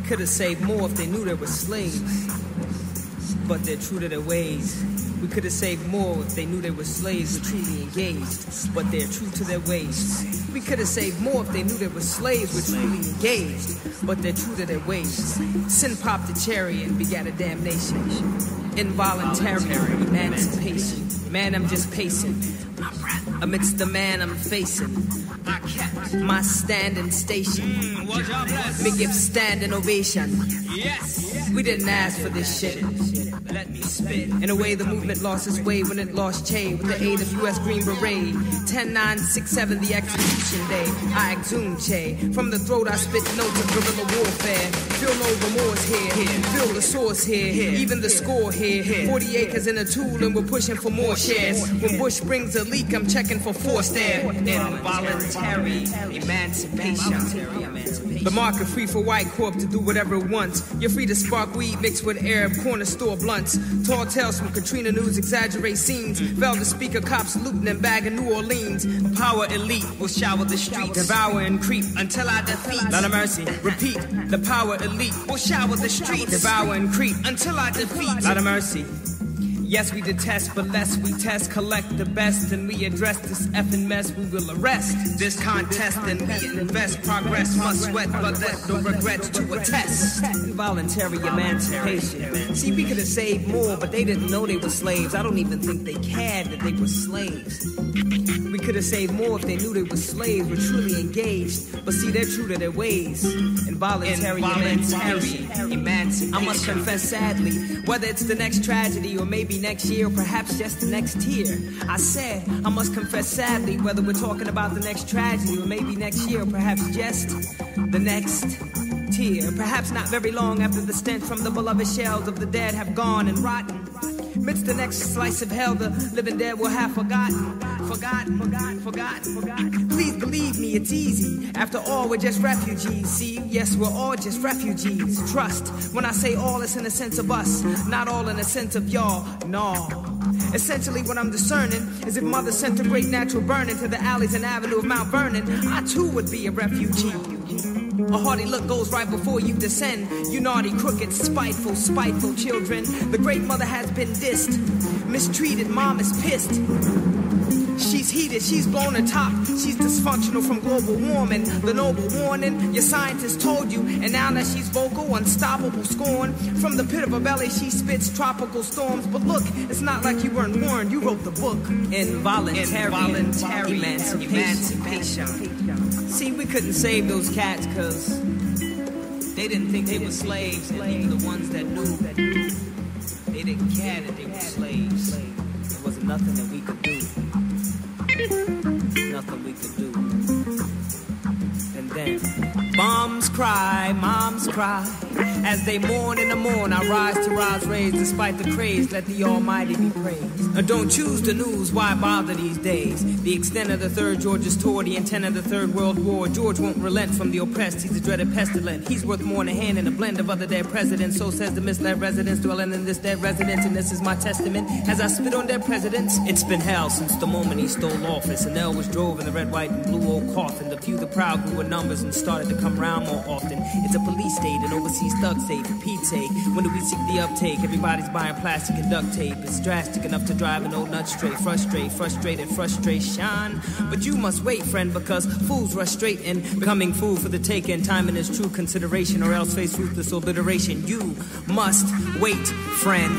could have saved more if they knew they were slaves, but they're true to their ways. We could have saved more if they knew they were slaves were truly engaged, but they're true to their ways. We could have saved more if they knew they were slaves were truly engaged, but they're true to their ways. Sin popped a cherry and begat a damnation. Involuntary emancipation. Man, I'm just pacing. Amidst the man I'm facing, I kept my standing station. Me give standing ovation. Yes, we didn't ask for this shit. Let me spit. In a way, the movement lost its way when it lost Che with the aid of U.S. Green Beret. 10-9-6-7, the execution day. I exhumed Che. From the throat, I spit notes of guerrilla warfare. Feel no remorse here. Feel the source here. Even the score here. 40 acres in a tool, and we're pushing for more shares. When Bush brings a leak, I'm checking for forced air. Involuntary emancipation. The market free for white corp to do whatever it wants. You're free to spark weed mixed with Arab corner store blunts. Tall tales from Katrina News exaggerate scenes. Velvet speaker cops looting and bagging New Orleans. Power elite will shower the streets. Devour and creep until I defeat. Lot of mercy. Repeat. The power elite will shower the streets. Devour and creep until I defeat. Lot of mercy. Yes, we detest, but less we test, collect the best, and we address this effing mess. We will arrest this contest, and we invest. Progress must sweat, but let no regrets to attest. Involuntary emancipation. See, we could have saved more, but they didn't know they were slaves. I don't even think they cared that they were slaves. We could have saved more if they knew they were slaves, were truly engaged. But see, they're true to their ways. Involuntary emancipation. I must confess sadly, whether it's the next tragedy or maybe next year or perhaps just the next year. I said, I must confess sadly, whether we're talking about the next tragedy or maybe next year or perhaps just the next tear. Perhaps not very long after the stench from the beloved shells of the dead have gone and rotten. Amidst the next slice of hell, the living dead will have forgotten. Please believe me, it's easy. After all, we're just refugees. See, yes, we're all just refugees. Trust, when I say all, it's in a sense of us, not all in a sense of y'all. No. Essentially, what I'm discerning is if Mother sent a great natural burning to the alleys and avenue of Mount Vernon, I too would be a refugee. A haughty look goes right before you descend. You naughty, crooked, spiteful children. The great mother has been dissed, mistreated, mom is pissed. She's heated, she's blown her top. She's dysfunctional from global warming. The noble warning, your scientists told you. And now that she's vocal, unstoppable scorn. From the pit of her belly, she spits tropical storms. But look, it's not like you weren't warned. You wrote the book. Involuntary emancipation. See, we couldn't save those cats because they didn't think they were slaves. And even the ones that knew, they didn't care that they were slaves. There wasn't nothing that we could do. Nothing we could do. And then moms cry as they mourn in the morn. I rise to rise raised despite the craze. Let the Almighty be praised. Don't choose the news, why bother these days? The extent of the third George's tour, the intent of the Third World War. George won't relent from the oppressed. He's a dreaded pestilent. He's worth more than a hand in a blend of other dead presidents. So says the misled residents dwelling in this dead residence. And this is my testament as I spit on dead presidents. It's been hell since the moment he stole office. And Elvis drove in the red, white, and blue old coffin. The few, the proud grew in numbers and started to come round more often. It's a police state and overseas thug state. For Pete's sake, when do we seek the uptake? Everybody's buying plastic and duct tape. It's drastic enough to drive an old nut straight. Frustrated frustration. But you must wait, friend, because fools rush straight in, becoming fool for the taking. Time in his true consideration, or else face ruthless obliteration. You must wait, friend.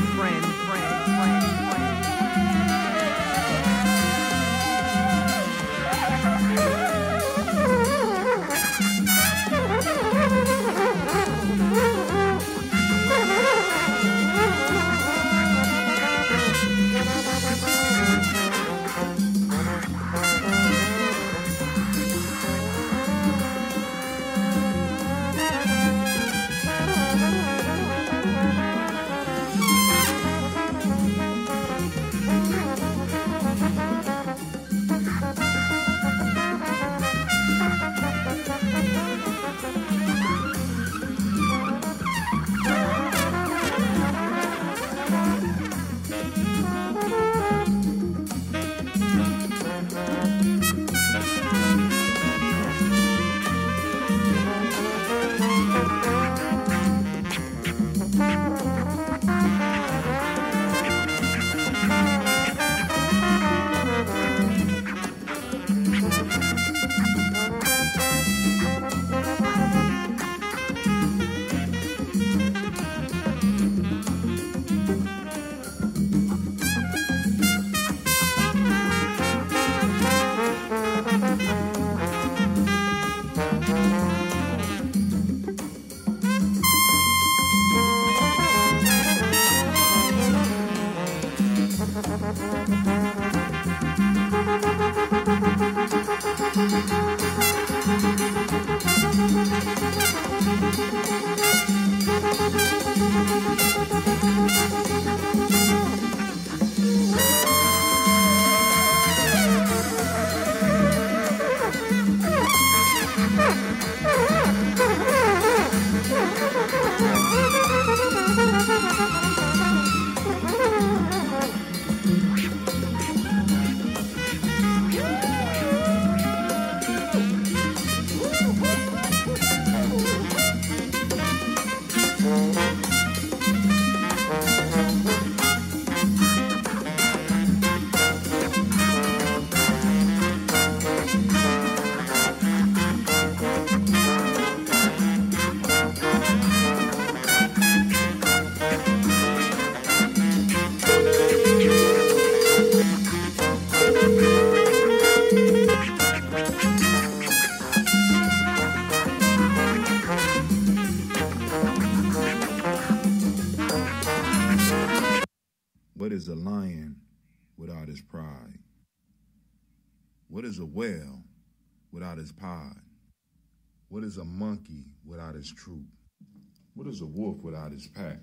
What is a lion without his pride? What is a whale without his pod? What is a monkey without his troop? What is a wolf without his pack?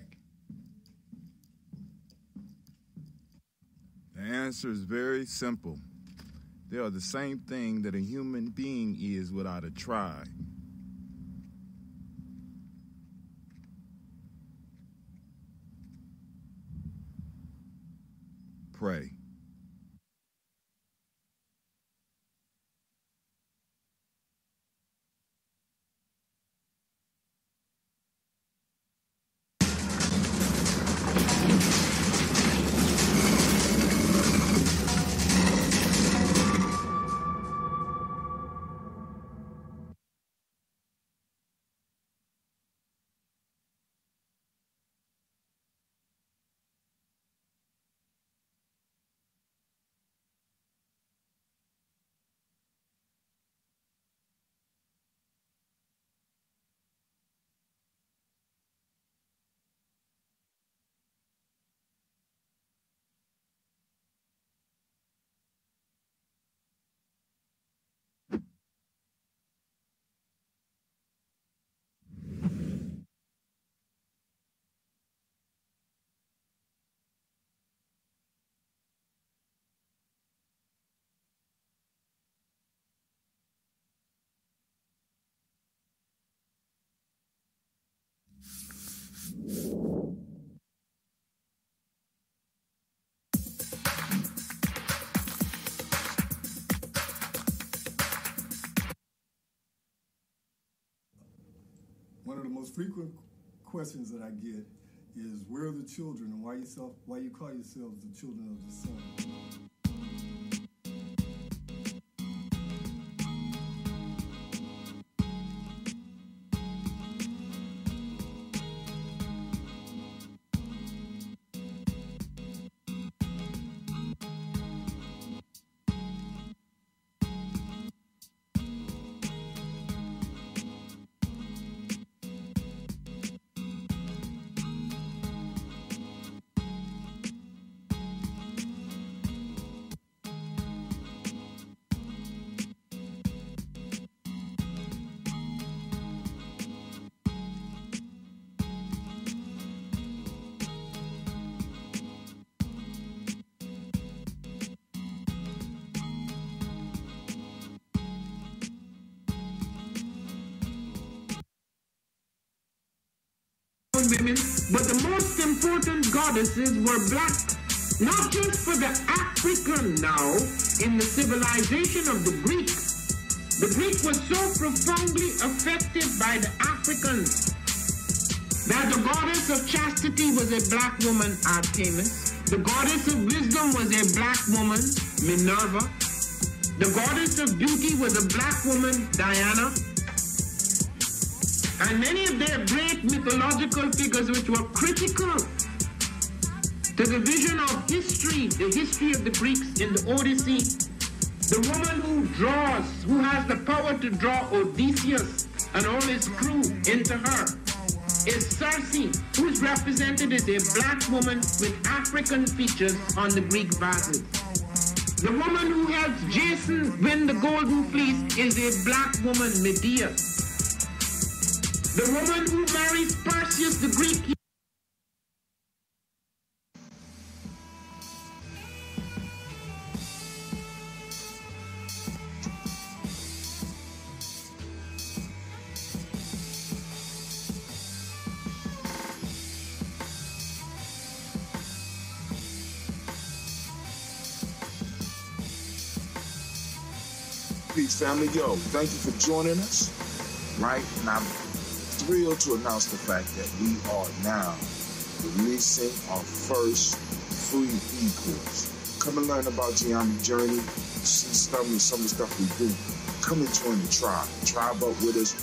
The answer is very simple. They are the same thing that a human being is without a tribe. Pray. One of the most frequent questions that I get is, where are the children, and why you call yourselves the children of the sun? Women, but the most important goddesses were black, not just for the African now in the civilization of the Greek. The Greek was so profoundly affected by the Africans that the goddess of chastity was a black woman, Artemis. The goddess of wisdom was a black woman, Minerva. The goddess of beauty was a black woman, Diana. And many of their great mythological figures which were critical to the vision of history, the history of the Greeks in the Odyssey, the woman who draws, who has the power to draw Odysseus and all his crew into her, is Circe, who is represented as a black woman with African features on the Greek vases. The woman who helps Jason win the Golden Fleece is a black woman, Medea. The woman who marries Perseus, the Greek Peace, family. Yo, thank you for joining us. Right? And I'm thrilled to announce the fact that we are now releasing our first free e-course. Come and learn about Gye-Nyame journey. See some of the stuff we do. Come and join the tribe. Tribe up with us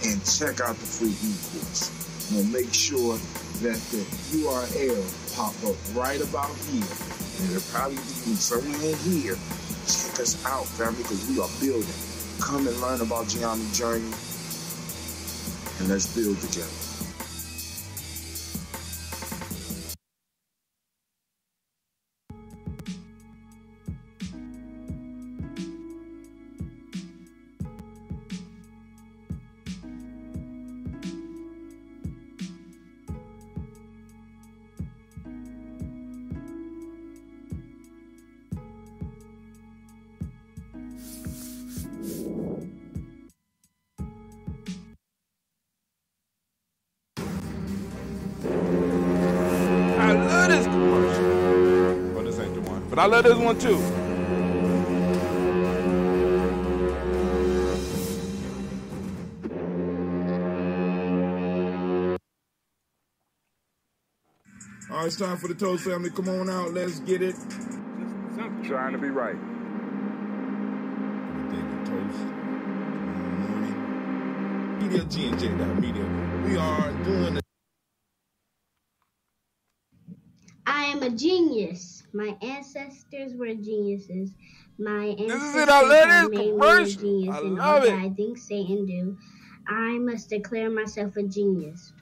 and check out the free e-course. We'll make sure that the URL pop up right about here. And it'll probably be somewhere in here. Check us out, family, because we are building. Come and learn about Gye-Nyame journey. And let's build together. But I love this one too. All right, it's time for the Toast family. Come on out. Let's get it. Trying to be right. Toast. Media, GNJ.Media. We are doing the. I am a genius. My ancestors were geniuses. My ancestors I love have this made me a commercial. genius I in love all it. that I think, say, and do. I must declare myself a genius.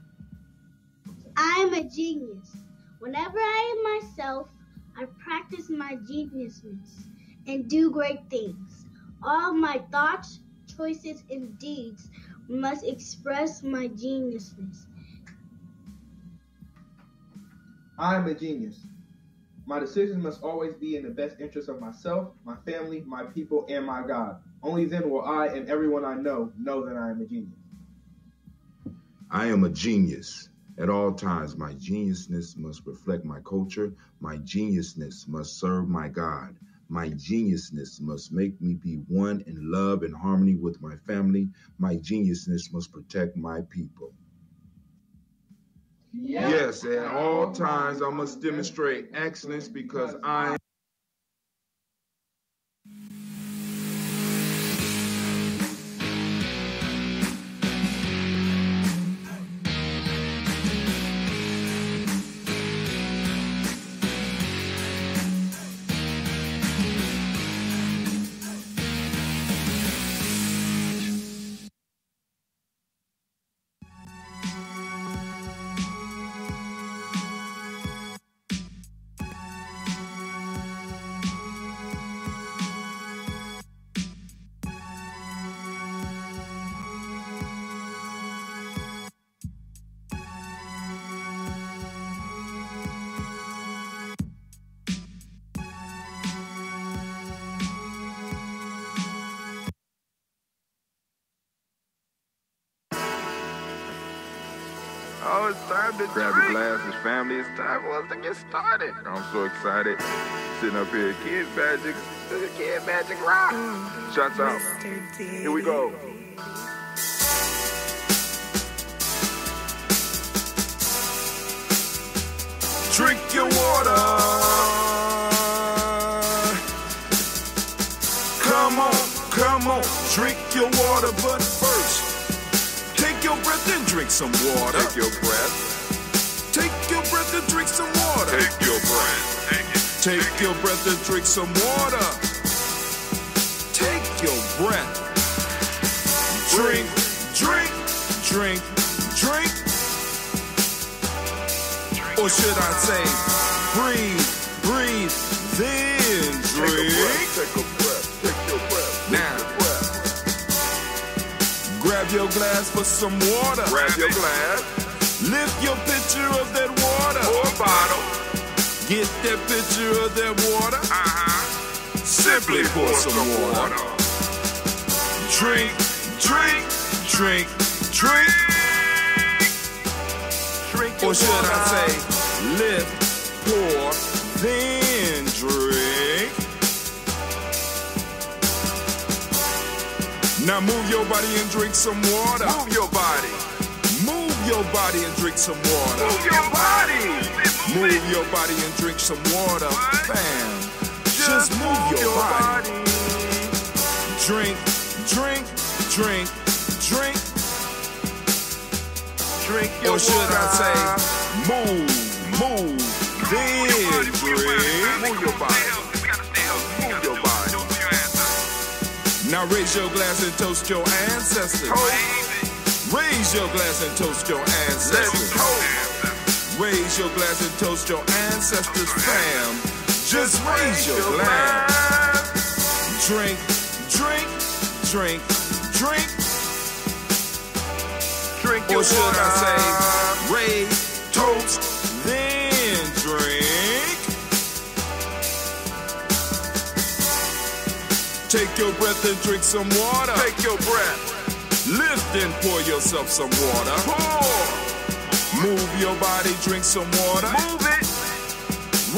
I am a genius. Whenever I am myself, I practice my geniusness and do great things. All of my thoughts, choices, and deeds must express my geniusness. I am a genius. My decisions must always be in the best interest of myself, my family, my people, and my God. Only then will I and everyone I know that I am a genius. I am a genius. At all times, my geniusness must reflect my culture. My geniusness must serve my God. My geniusness must make me be one in love and harmony with my family. My geniusness must protect my people. Yes, at all times I must demonstrate excellence because I Oh, it's time to grab your glasses, family. It's time for us to get started. I'm so excited. Sitting up here, Kid Magic Rock. Shots out. Here we go. drink your water. Come on, drink your water, but first, take your breath and drink some water. Take your breath. Take your breath and drink some water. Take your breath. Take your breath and drink some water. Take your breath. Drink. Or should I say, breathe, then drink. Take your breath. Now, grab your glass for some water. Grab your glass. Lift your pitcher of that water. Or bottle. Get that pitcher of that water. Simply pour some water. Drink. Or should I say, lift, pour, then drink. Now move your body and drink some water. Move your body. Move your body and drink some water. Move your body. Move your body and drink some water. Bam. Just move your body. Drink, drink, drink, drink. Drink your water. Or should I say, move, then drink. Move your body. Move your body. Now raise your glass and toast your ancestors. Raise your glass and toast your ancestors. Raise your glass and toast your ancestors, fam. Just raise your glass. Drink, drink, drink, drink. Drink your or should water. I say, raise, toast, then drink. Take your breath and drink some water. Take your breath. Lift and pour yourself some water. Pour. Move your body, drink some water. Move it.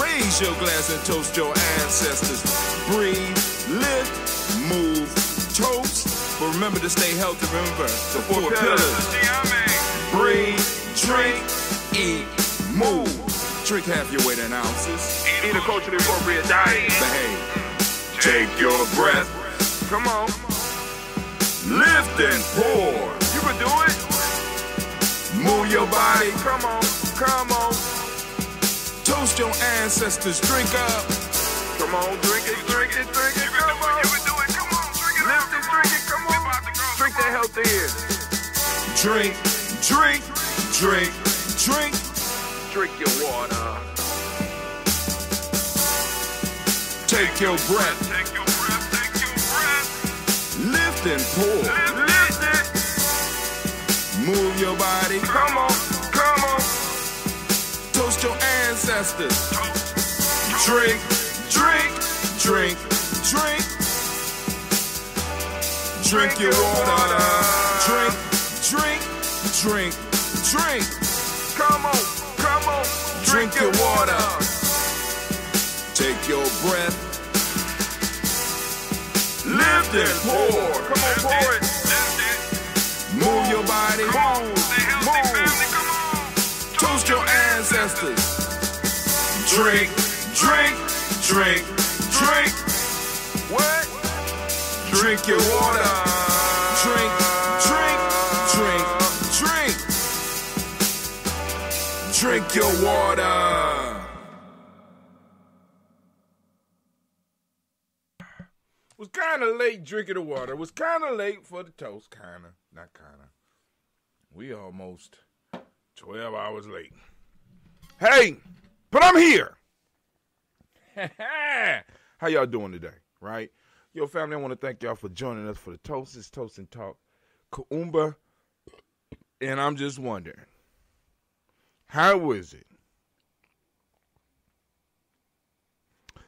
Raise your glass and toast your ancestors. Breathe, lift, move, toast. But remember to stay healthy. Remember the four pillars. Breathe, drink, eat, move. Drink half your weight in ounces. Eat a culturally appropriate diet. Behave. Take your breath. Come on. Lift and pour. You can do it. Move your body. Come on. Come on. Toast your ancestors. Drink up. Come on. Drink it. Drink it. Drink it. Come on. You can do it. Come on. Drink it. Lift it. Drink it. Come on. Drink that healthy air. Drink, drink, drink, drink. Drink your water. Take your breath. Take your breath. Take your breath. Lift and pour. Lift it. Move your body. Come on. Come on. Toast your ancestors. Drink, drink, drink, drink. Drink your water. Drink, drink, drink, drink. Come on. Come on. Drink your water. Take your breath. Lift and pour. Come on, pour it. Move your body. Move. Move. Come on. Toast your ancestors. Drink, drink, drink, drink. What? Drink your water. Drink, drink, drink, drink. Drink your water. Was kind of late drinking the water. Was kind of late for the toast. Kind of. Not kind of. We almost 12 hours late. Hey, but I'm here. How y'all doing today, right? Yo, family, I want to thank y'all for joining us for the Toast. It's Toast&Talk Kuumba. And I'm just wondering, how is it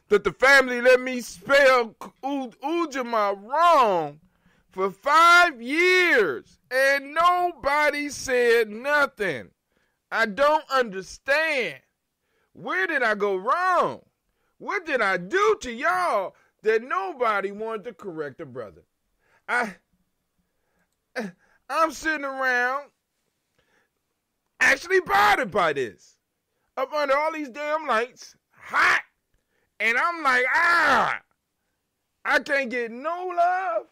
that the family let me spell Ujamaa wrong for 5 years and nobody said nothing? I don't understand. Where did I go wrong? What did I do to y'all that nobody wanted to correct a brother? I'm sitting around actually bothered by this. Up under all these damn lights, hot. And I'm like, I can't get no love.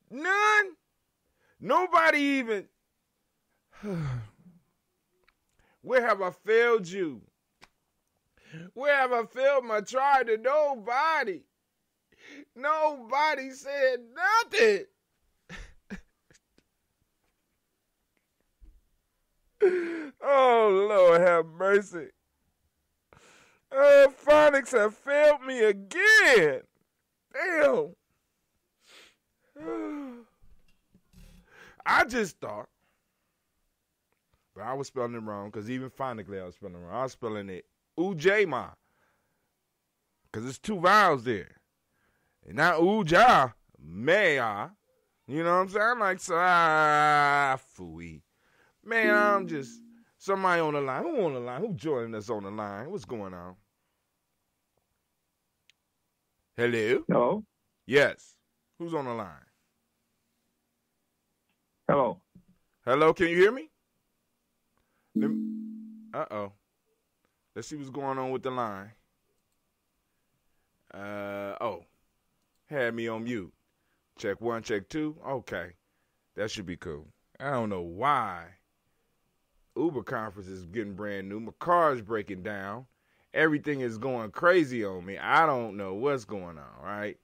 None. Nobody even. Where have I failed you? Where have I failed my tribe to nobody? Nobody said nothing. Oh, Lord, have mercy. Phonics have failed me again. Damn. I just thought, but I was spelling it wrong because even phonically I was spelling it wrong. I was spelling it Ujamaa because it's 2 vowels there. And not Ujamaa. You know what I'm saying? I'm like, phooey. Man, I'm just somebody on the line. Who on the line? Who joining us on the line? What's going on? Hello? Hello? Yes. Who's on the line? Hello. Hello, can you hear me? Uh-oh. Let's see what's going on with the line. Had me on mute. Check 1, check 2. Okay. That should be cool. I don't know why. Uber conference is getting brand new. My car is breaking down. Everything is going crazy on me. I don't know what's going on, right?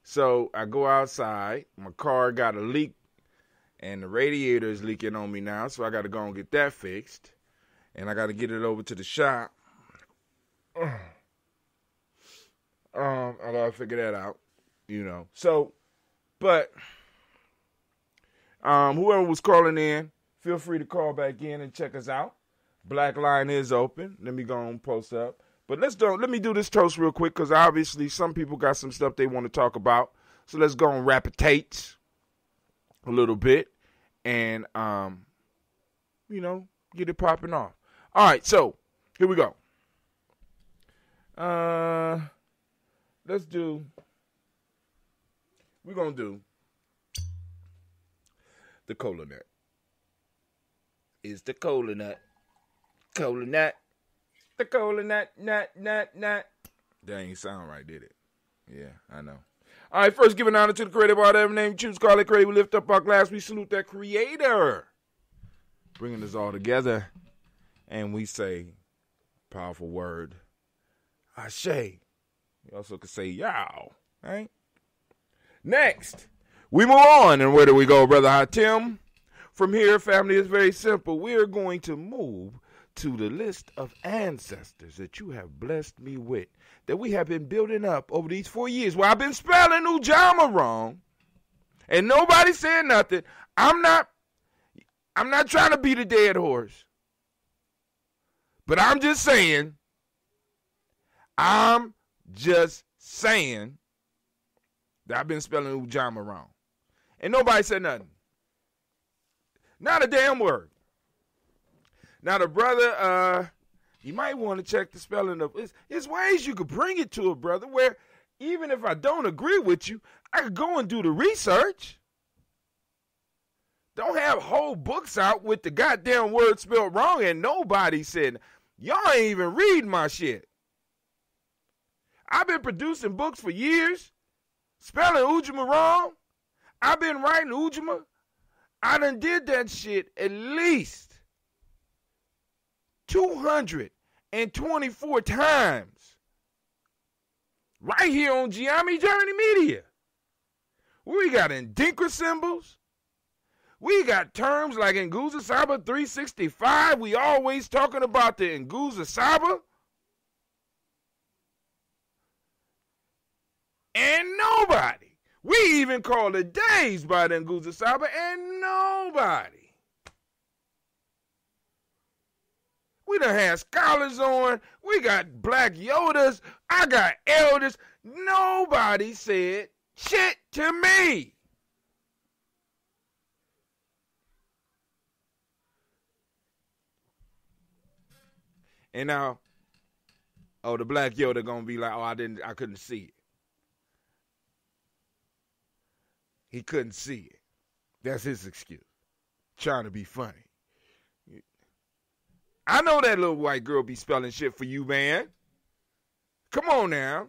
So I go outside. My car got a leak, and the radiator is leaking on me now, so I got to go and get that fixed. And I got to get it over to the shop. I got to figure that out, So, but whoever was calling in, feel free to call back in and check us out. Black line is open. Let me go and post up. But let me do this toast real quick, because obviously some people got some stuff they want to talk about. So let's go and rapitate a little bit and, get it popping off. All right, so here we go. We're going to do the cola nut. Is the cola nut. Cola nut. The cola nut. That ain't sound right, did it? Yeah, I know. All right, first giving honor to the creator of all that name. Choose, call it creator. We lift up our glass. We salute that creator. Bringing us all together. And we say, powerful word, Ashe. You also could say, yow. Right? Next, we move on. And where do we go, Brother Hatim? From here, family, is very simple. We are going to move to the list of ancestors that you have blessed me with, that we have been building up over these 4 years. Well, I've been spelling Ujamaa wrong, and nobody said nothing. I'm not trying to beat a dead horse, but I'm just saying that I've been spelling Ujamaa wrong, and nobody said nothing. Not a damn word. Now, the brother, you might want to check the spelling of it. There's ways you could bring it to a brother where even if I don't agree with you, I could go and do the research. Don't have whole books out with the goddamn word spelled wrong and nobody said, y'all ain't even reading my shit. I've been producing books for years, spelling Ujamaa wrong. I've been writing Ujamaa. I done did that shit at least 224 times. Right here on Gye-Nyame.Media. We got Ndinkra symbols. We got terms like Nguza Saba 365. We always talking about the Nguza Saba. And nobody. We even call the days by the Nguza Saba and nobody. We done had scholars on. We got black Yodas. I got elders. Nobody said shit to me. And now, the black Yoda gonna be like, I couldn't see it. He couldn't see it. That's his excuse. Trying to be funny. I know that little white girl be spelling shit for you, man. Come on now.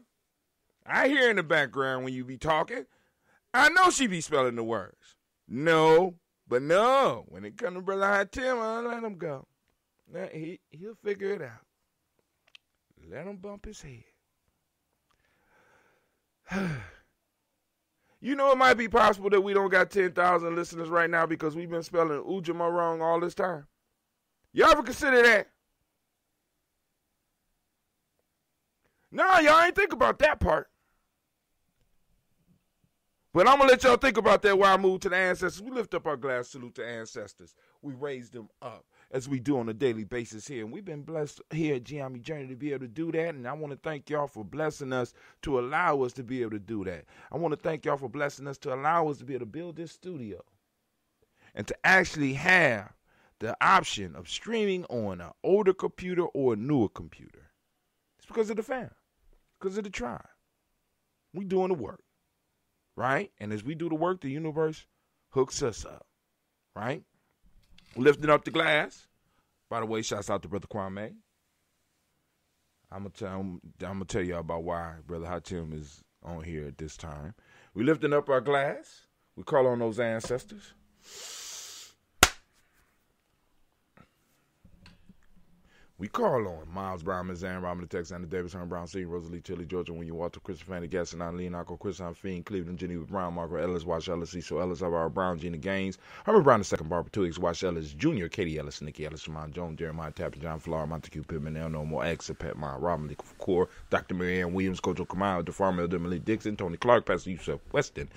I hear in the background when you be talking. I know she be spelling the words. No, but no. When it comes to Brother Hatim, I'll let him go. He'll figure it out. Let him bump his head. You know, it might be possible that we don't got 10,000 listeners right now because we've been spelling Ujamaa wrong all this time. Y'all ever consider that? No, y'all ain't think about that part. But I'm going to let y'all think about that while I move to the ancestors. We lift up our glass, salute to ancestors. We raise them up as we do on a daily basis here. And we've been blessed here at Gye-Nyame Journey to be able to do that. And I want to thank y'all for blessing us to allow us to be able to do that. I want to thank y'all for blessing us to allow us to be able to build this studio and to actually have the option of streaming on an older computer or a newer computer. It's because of the fam, because of the tribe. We doing the work, right? And as we do the work, the universe hooks us up. right? Lifting up the glass. By the way, shouts out to Brother Kwame. I'm gonna tell y'all about why Brother Hatim is on here at this time. We lifting up our glass. We call on those ancestors. We call on Miles Brown, Ms. Aaron Robin, Texas, Davis, Herman Brown, C. Rosalie, Tilly, Georgia, William Walter, Christopher Fanny, Gaston, Leonardo, Christian Fiend, Cleveland, Geneva Brown, Margaret Ellis, Wash Ellis, Cecil Ellis, Alvaro Brown, Gina Gaines, Herman Brown II, Barbara Twiggs, Wash Ellis Jr., Katie Ellis, Nikki Ellis, Shimon Jones, Jeremiah Tappan, John Flower, Montague Pittman, No More X, Pat Meyer, Robin Lee Core, Dr. Mary Ann Williams, Kojo Kamau, DeFarm, Elder Emily Dixon, Tony Clark, Pastor Yusuf Weston,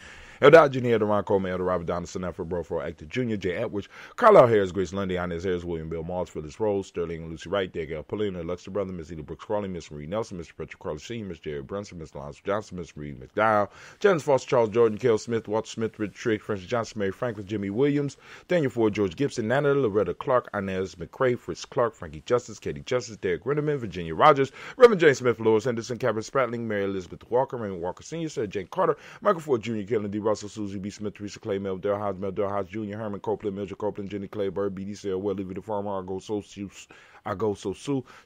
Eldad Jr., Deron Coleman, Elder Robert Donaldson, Alfred Brofro, Actor Jr., Jay Edwards, Carlisle Harris, Grace Lundy, Inez Harris, William Bill Malls, Phyllis Rose, Sterling and Lucy Wright, Dagel Polina, Luxor Brother, Miss Eda Brooks Crawley, Miss Marie Nelson, Mr. Patrick Carly Sr., Miss Jerry Brunson, Miss Lawrence Johnson, Miss Marie McDowell, Janice Foster, Charles Jordan, Kel Smith, Walter Smith, Rich Trigg, Francis Johnson, Mary Franklin, Jimmy Williams, Daniel Ford, George Gibson, Nana, Loretta Clark, Inez McCrae, Fritz Clark, Frankie Justice, Katie Justice, Derek Rinderman, Virginia Rogers, Reverend James Smith, Lois Henderson, Kevin Spratling, Mary Elizabeth Walker, Raymond Walker Sr., Sarah Jane Carter, Michael Ford Jr., Kellen D. Russell, Susie B. Smith, Teresa Clay, Mel Del Hodge Jr., Herman Copeland, Mildred Copeland, Jenny Clayburg, B.D. Sarah Well, Levy the Farmer, I Go So Sue,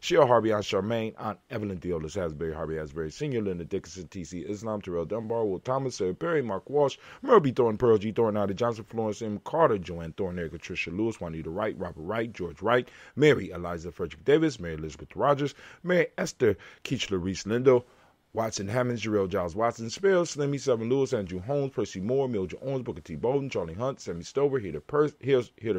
Sheryl Harvey, Aunt Charmaine, Aunt Evelyn Theolis Hasbury, Harvey Hasbury Sr., Linda Dickinson, T.C. Islam, Terrell Dunbar, Will Thomas, Sarah Perry, Mark Walsh, Merle B. Thornton, Pearl G. Thornton, Ida Johnson, Florence M. Carter, Joanne Thornton, Erica Tricia Lewis, Juanita Wright, Robert Wright, George Wright, Mary Eliza Frederick Davis, Mary Elizabeth Rogers, Mary Esther Keechler Reese Lindo, Watson Hammonds, Jarrell Giles Watson, Spells, Slimmy, Seven Lewis, Andrew Holmes, Percy Moore, Mildred Owens, Booker T. Bowden, Charlie Hunt, Sammy Stover, Heather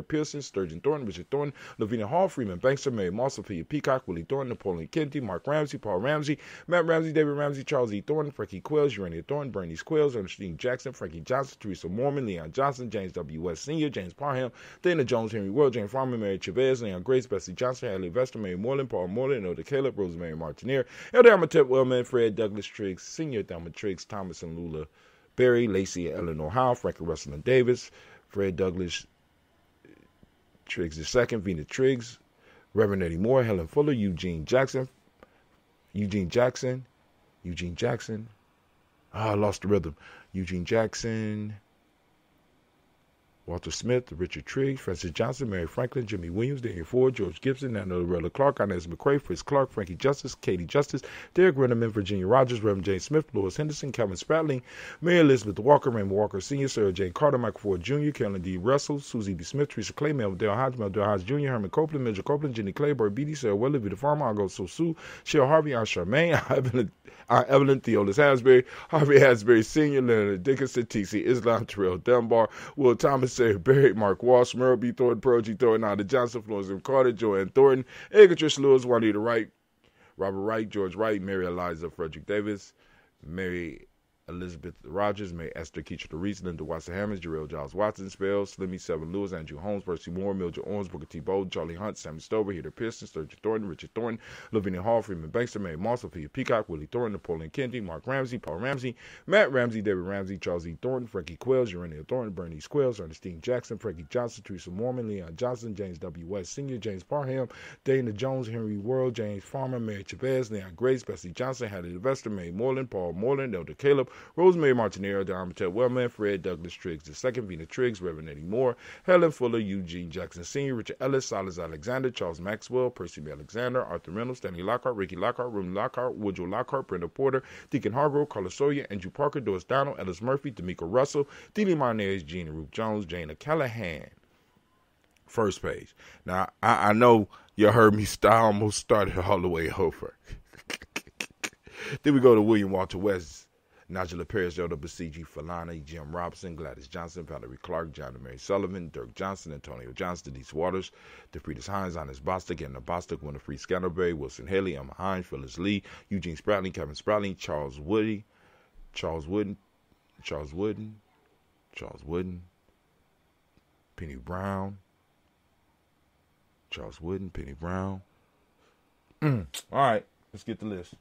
Pearson, Sturgeon Thornton, Richard Thornton, Lavina Hall, Freeman Bankster, Mary Moss, Sophia Peacock, Willie Thornton, Napoleon Kennedy, Mark Ramsey, Paul Ramsey, Matt Ramsey, David Ramsey, Charles E. Thornton, Frankie Quills, Urania Thornton, Bernice Quills, Ernestine Jackson, Frankie Johnson, Teresa Mormon, Leon Johnson, James W. West Sr., James Parham, Dana Jones, Henry Will, Jane Farmer, Mary Chavez, Leon Grace, Bessie Johnson, Hadley Vester, Mary Moreland, Paul Moreland, Elder Caleb, Rosemary Martinier, Elder Amatep Wellman, Fred Douglas Triggs, Senior Thelma Triggs, Thomas and Lula Berry, Lacey and Eleanor Howe, Franklin Russell and Davis, Fred Douglas Triggs II, Vena Triggs, Reverend Eddie Moore, Helen Fuller, Eugene Jackson. I lost the rhythm. Eugene Jackson, Walter Smith, Richard Triggs, Francis Johnson, Mary Franklin, Jimmy Williams, Daniel Ford, George Gibson, Nana Loretta Clark, Inez McCrae, Fritz Clark, Frankie Justice, Katie Justice, Derek Rennerman, Virginia Rogers, Reverend James Smith, Lois Henderson, Kevin Spratling, Mary Elizabeth Walker, Raymond Walker Sr., Sarah Jane Carter, Michael Ford Jr., Carolyn D. Russell, Susie B. Smith, Teresa Clay, Mel Del Hodge Jr., Herman Copeland, Mildred Copeland, Jenny Clayburg, B.D. Sarah Willie, the Farmer, I Go So Sue, Cheryl Harvey, Aunt Charmaine, Evelyn Theolis Hasbury, Harvey Hasbury Sr., Leonard Dickinson, T.C. Islam, Terrell Dunbar, Will Thomas, Sarah Berry, Mark Walsh, Merle B. Thornton, Pearl G. Thornton, Ida Johnson, Florence M. Carter, Joanne Thornton, Edgar Trish Lewis, Juanita Wright, Robert Wright, George Wright, Mary Eliza Frederick Davis, Mary Elizabeth Rogers, May Esther Keechler Reese, Linda Watson Hammonds, Jarrell Giles Watson, Spells, Slimmy Seven Lewis, Andrew Holmes, Percy Moore, Mildred Owens, Booker T. Bowden, Charlie Hunt, Sammy Stover, Heather Pearson, Sturgeon Thornton, Richard Thornton, Lavinia Hall, Freeman Bankster, Mary Moss, Sophia Peacock, Willie Thornton, Napoleon Kennedy, Mark Ramsey, Paul Ramsey, Matt Ramsey, David Ramsey, Charles E. Thornton, Frankie Quills, Urania Thornton, Bernice Quills, Ernestine Jackson, Frankie Johnson, Teresa Mormon, Leon Johnson, James W. West Sr., James Parham, Dana Jones, Henry World, James Farmer, Mary Chavez, Leon Grace, Bessie Johnson, Hattie Investor, Mary Moreland, Paul Moreland, Elder Caleb, Rosemary Martinez, Darmatel Wellman, Fred Douglas Triggs II, Vena Triggs, Reverend Eddie Moore, Helen Fuller, Eugene Jackson Sr., Richard Ellis, Silas Alexander, Charles Maxwell, Percy B. Alexander, Arthur Reynolds, Stanley Lockhart, Ricky Lockhart, Room Lockhart, Woodrow Lockhart, Brenda Porter, Deacon Hargrove, Carlos Sawyer, Andrew Parker, Doris Donald, Ellis Murphy, D'Amico Russell, Dee Martinez, Gina Ruth Jones, Jana Callahan. First page. Now, I know you heard me almost started all the way over. Then we go to William Walter West, Nigel Paris, L.W.C.G. Falana, Jim Robinson, Gladys Johnson, Valerie Clark, John and Mary Sullivan, Dirk Johnson, Antonio Johnson, Denise Waters, DeFritas Hines, Ines Bostic, Anna Bostic, Winifred Scantleberry, Wilson Haley, Emma Hines, Phyllis Lee, Eugene Spratling, Kevin Spratling, Charles Wooden, Penny Brown, Charles Wooden, Penny Brown. All right, let's get the list.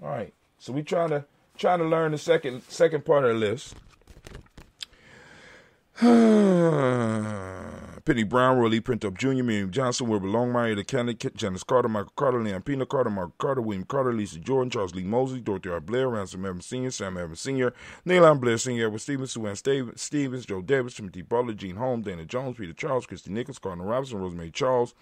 All right, so we trying to learn the second part of the list. Penny Brown, Roy Lee Pintup Jr., Miriam Johnson, Wilbur Longmire, the Kennedy, Janice Carter, Michael Carter, Leon Pina Carter, Mark Carter, William Carter, Lisa Jordan, Charles Lee Mosley, Dorothy R. Blair, Ransom Evans Sr., Sam Evans Sr., Neilon Blair Sr., Edward Stevens, Sue Ann Stevens, Joe Davis, Timothy Butler, Gene Holmes, Dana Jones, Peter Charles, Christy Nichols, Cardinal Robinson, Rosemary Charles,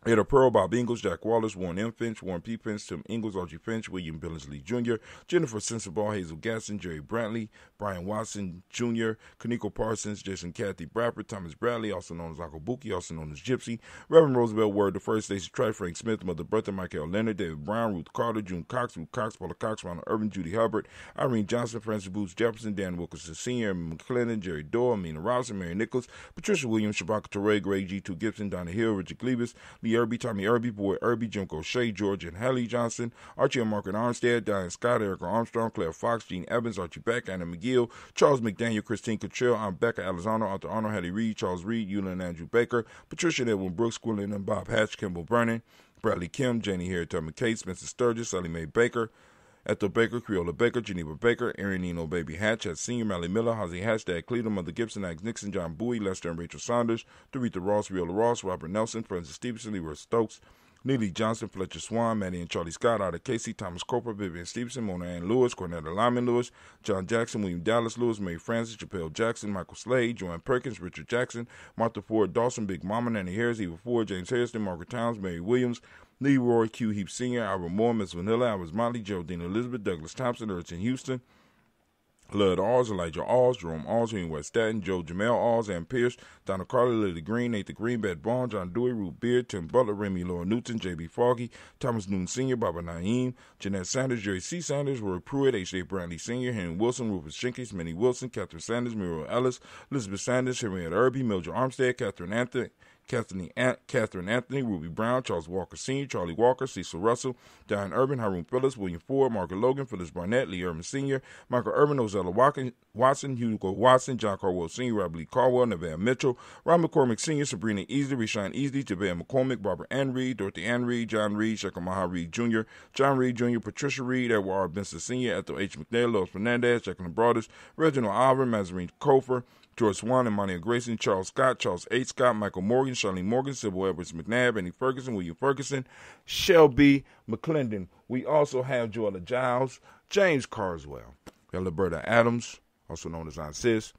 Ada Pearl, Bob Ingalls, Jack Wallace, Warren M. Finch, Warren P. Finch, Tim Ingalls, Archie Finch, William Billingsley Jr., Jennifer Sensabaugh, Hazel Gasson, Jerry Brantley, Brian Watson Jr., Kaneko Parsons, Jason Kathy Bradford, Thomas Bradley, also known as Uncle Buki, also known as Gypsy, Reverend Roosevelt Word the First, Stacey Trice, Frank Smith, Mother Bertha, Michael Leonard, David Brown, Ruth Carter, June Cox, Ruth Cox, Paula Cox, Ronald Irvin, Judy Hubbard, Irene Johnson, Francis Booth Jefferson, Dan Wilkerson Sr., McClellan, Jerry Doyle, Amina Robinson, Mary Nichols, Patricia Williams, Shabaka Torre, Greg G. 2 Gibson, Donna Hill, Richard Glebus, Lee Irby, Tommy Irby, Boy Irby, Jim O'Shea, George and Hallie Johnson, Archie and Margaret Armstead, Diane Scott, Erica Armstrong, Claire Fox, Gene Evans, Archie Beck, Anna McGill, Charles McDaniel, Christine Cottrell, Aunt Becca Alizano, Arthur Arnold, Hattie Reed, Charles Reed, Eula and Andrew Baker, Patricia and Edwin Brooks, Gwendolyn and Bob Hatch, Kimball Brennan, Bradley Kim, Janie Harriet Tubman Kate, Spencer Sturgis, Sally Mae Baker, Ethel Baker, Creola Baker, Geneva Baker, Erin Eno Baby Hatch, at Senior, Mally Miller, Hazy Hatch, Dad Cleveland, Mother Gibson, Alex Nixon, John Bowie, Lester and Rachel Saunders, Doretha Ross, Riola Ross, Robert Nelson, Francis Stevenson, Leroy Stokes, Neely Johnson, Fletcher Swan, Maddie and Charlie Scott, Ida Casey, Thomas Cooper, Vivian Stevenson, Mona Ann Lewis, Cornetta Lyman Lewis, John Jackson, William Dallas Lewis, Mary Francis, Chappelle Jackson, Michael Slade, Joanne Perkins, Richard Jackson, Martha Ford, Dawson, Big Mama, Nanny Harris, Eva Ford, James Harrison, Margaret Towns, Mary Williams, Leroy Q. Heap Sr., Albert Moore, Miss Vanilla, Albert Motley, Geraldine Elizabeth, Douglas Thompson, Urchin Houston, Lud Alls, Elijah Alls, Jerome Alls, Henry West Staten, Joe Jamel Alls, Ann Pierce, Donna Carter, Lily Green, Nathan Green, Beth Bond, John Dewey, Ruth Beard, Tim Butler, Remy Laura Newton, J.B. Foggy, Thomas Newton Sr., Baba Naeem, Jeanette Sanders, Jerry C. Sanders, Roy Pruitt, H.J. Brantley Sr., Henry Wilson, Rufus Jenkins, Minnie Wilson, Catherine Sanders, Muriel Ellis, Elizabeth Sanders, Henrietta Irby, Mildred Armstead, Catherine Anthony, Ruby Brown, Charles Walker Sr., Charlie Walker, Cecil Russell, Diane Urban, Haroon Phillips, William Ford, Margaret Logan, Phyllis Barnett, Lee Urban Sr., Michael Urban, Ozella Watson, Hugo Watson, John Carwell Sr., Rob Lee Caldwell, Nevada Mitchell, Ron McCormick Sr., Sabrina Easley, Rishon Easley, Javea McCormick, Barbara Ann Reed, Dorothy Ann Reed, John Reed, Shekamaha Reed Jr., John Reed Jr., Patricia Reed, Edward R. Benson Sr., Ethel H. McNair, Lois Fernandez, Jacqueline Broaders, Reginald Alvin, Mazarine Kofer, George Swan and Monia Grayson, Charles Scott, Charles H. Scott, Michael Morgan, Charlene Morgan, Sybil Edwards McNabb, Annie Ferguson, William Ferguson, Shelby McClendon. We also have Joella Giles, James Carswell, Roberta Adams, also known as Aunt Sis.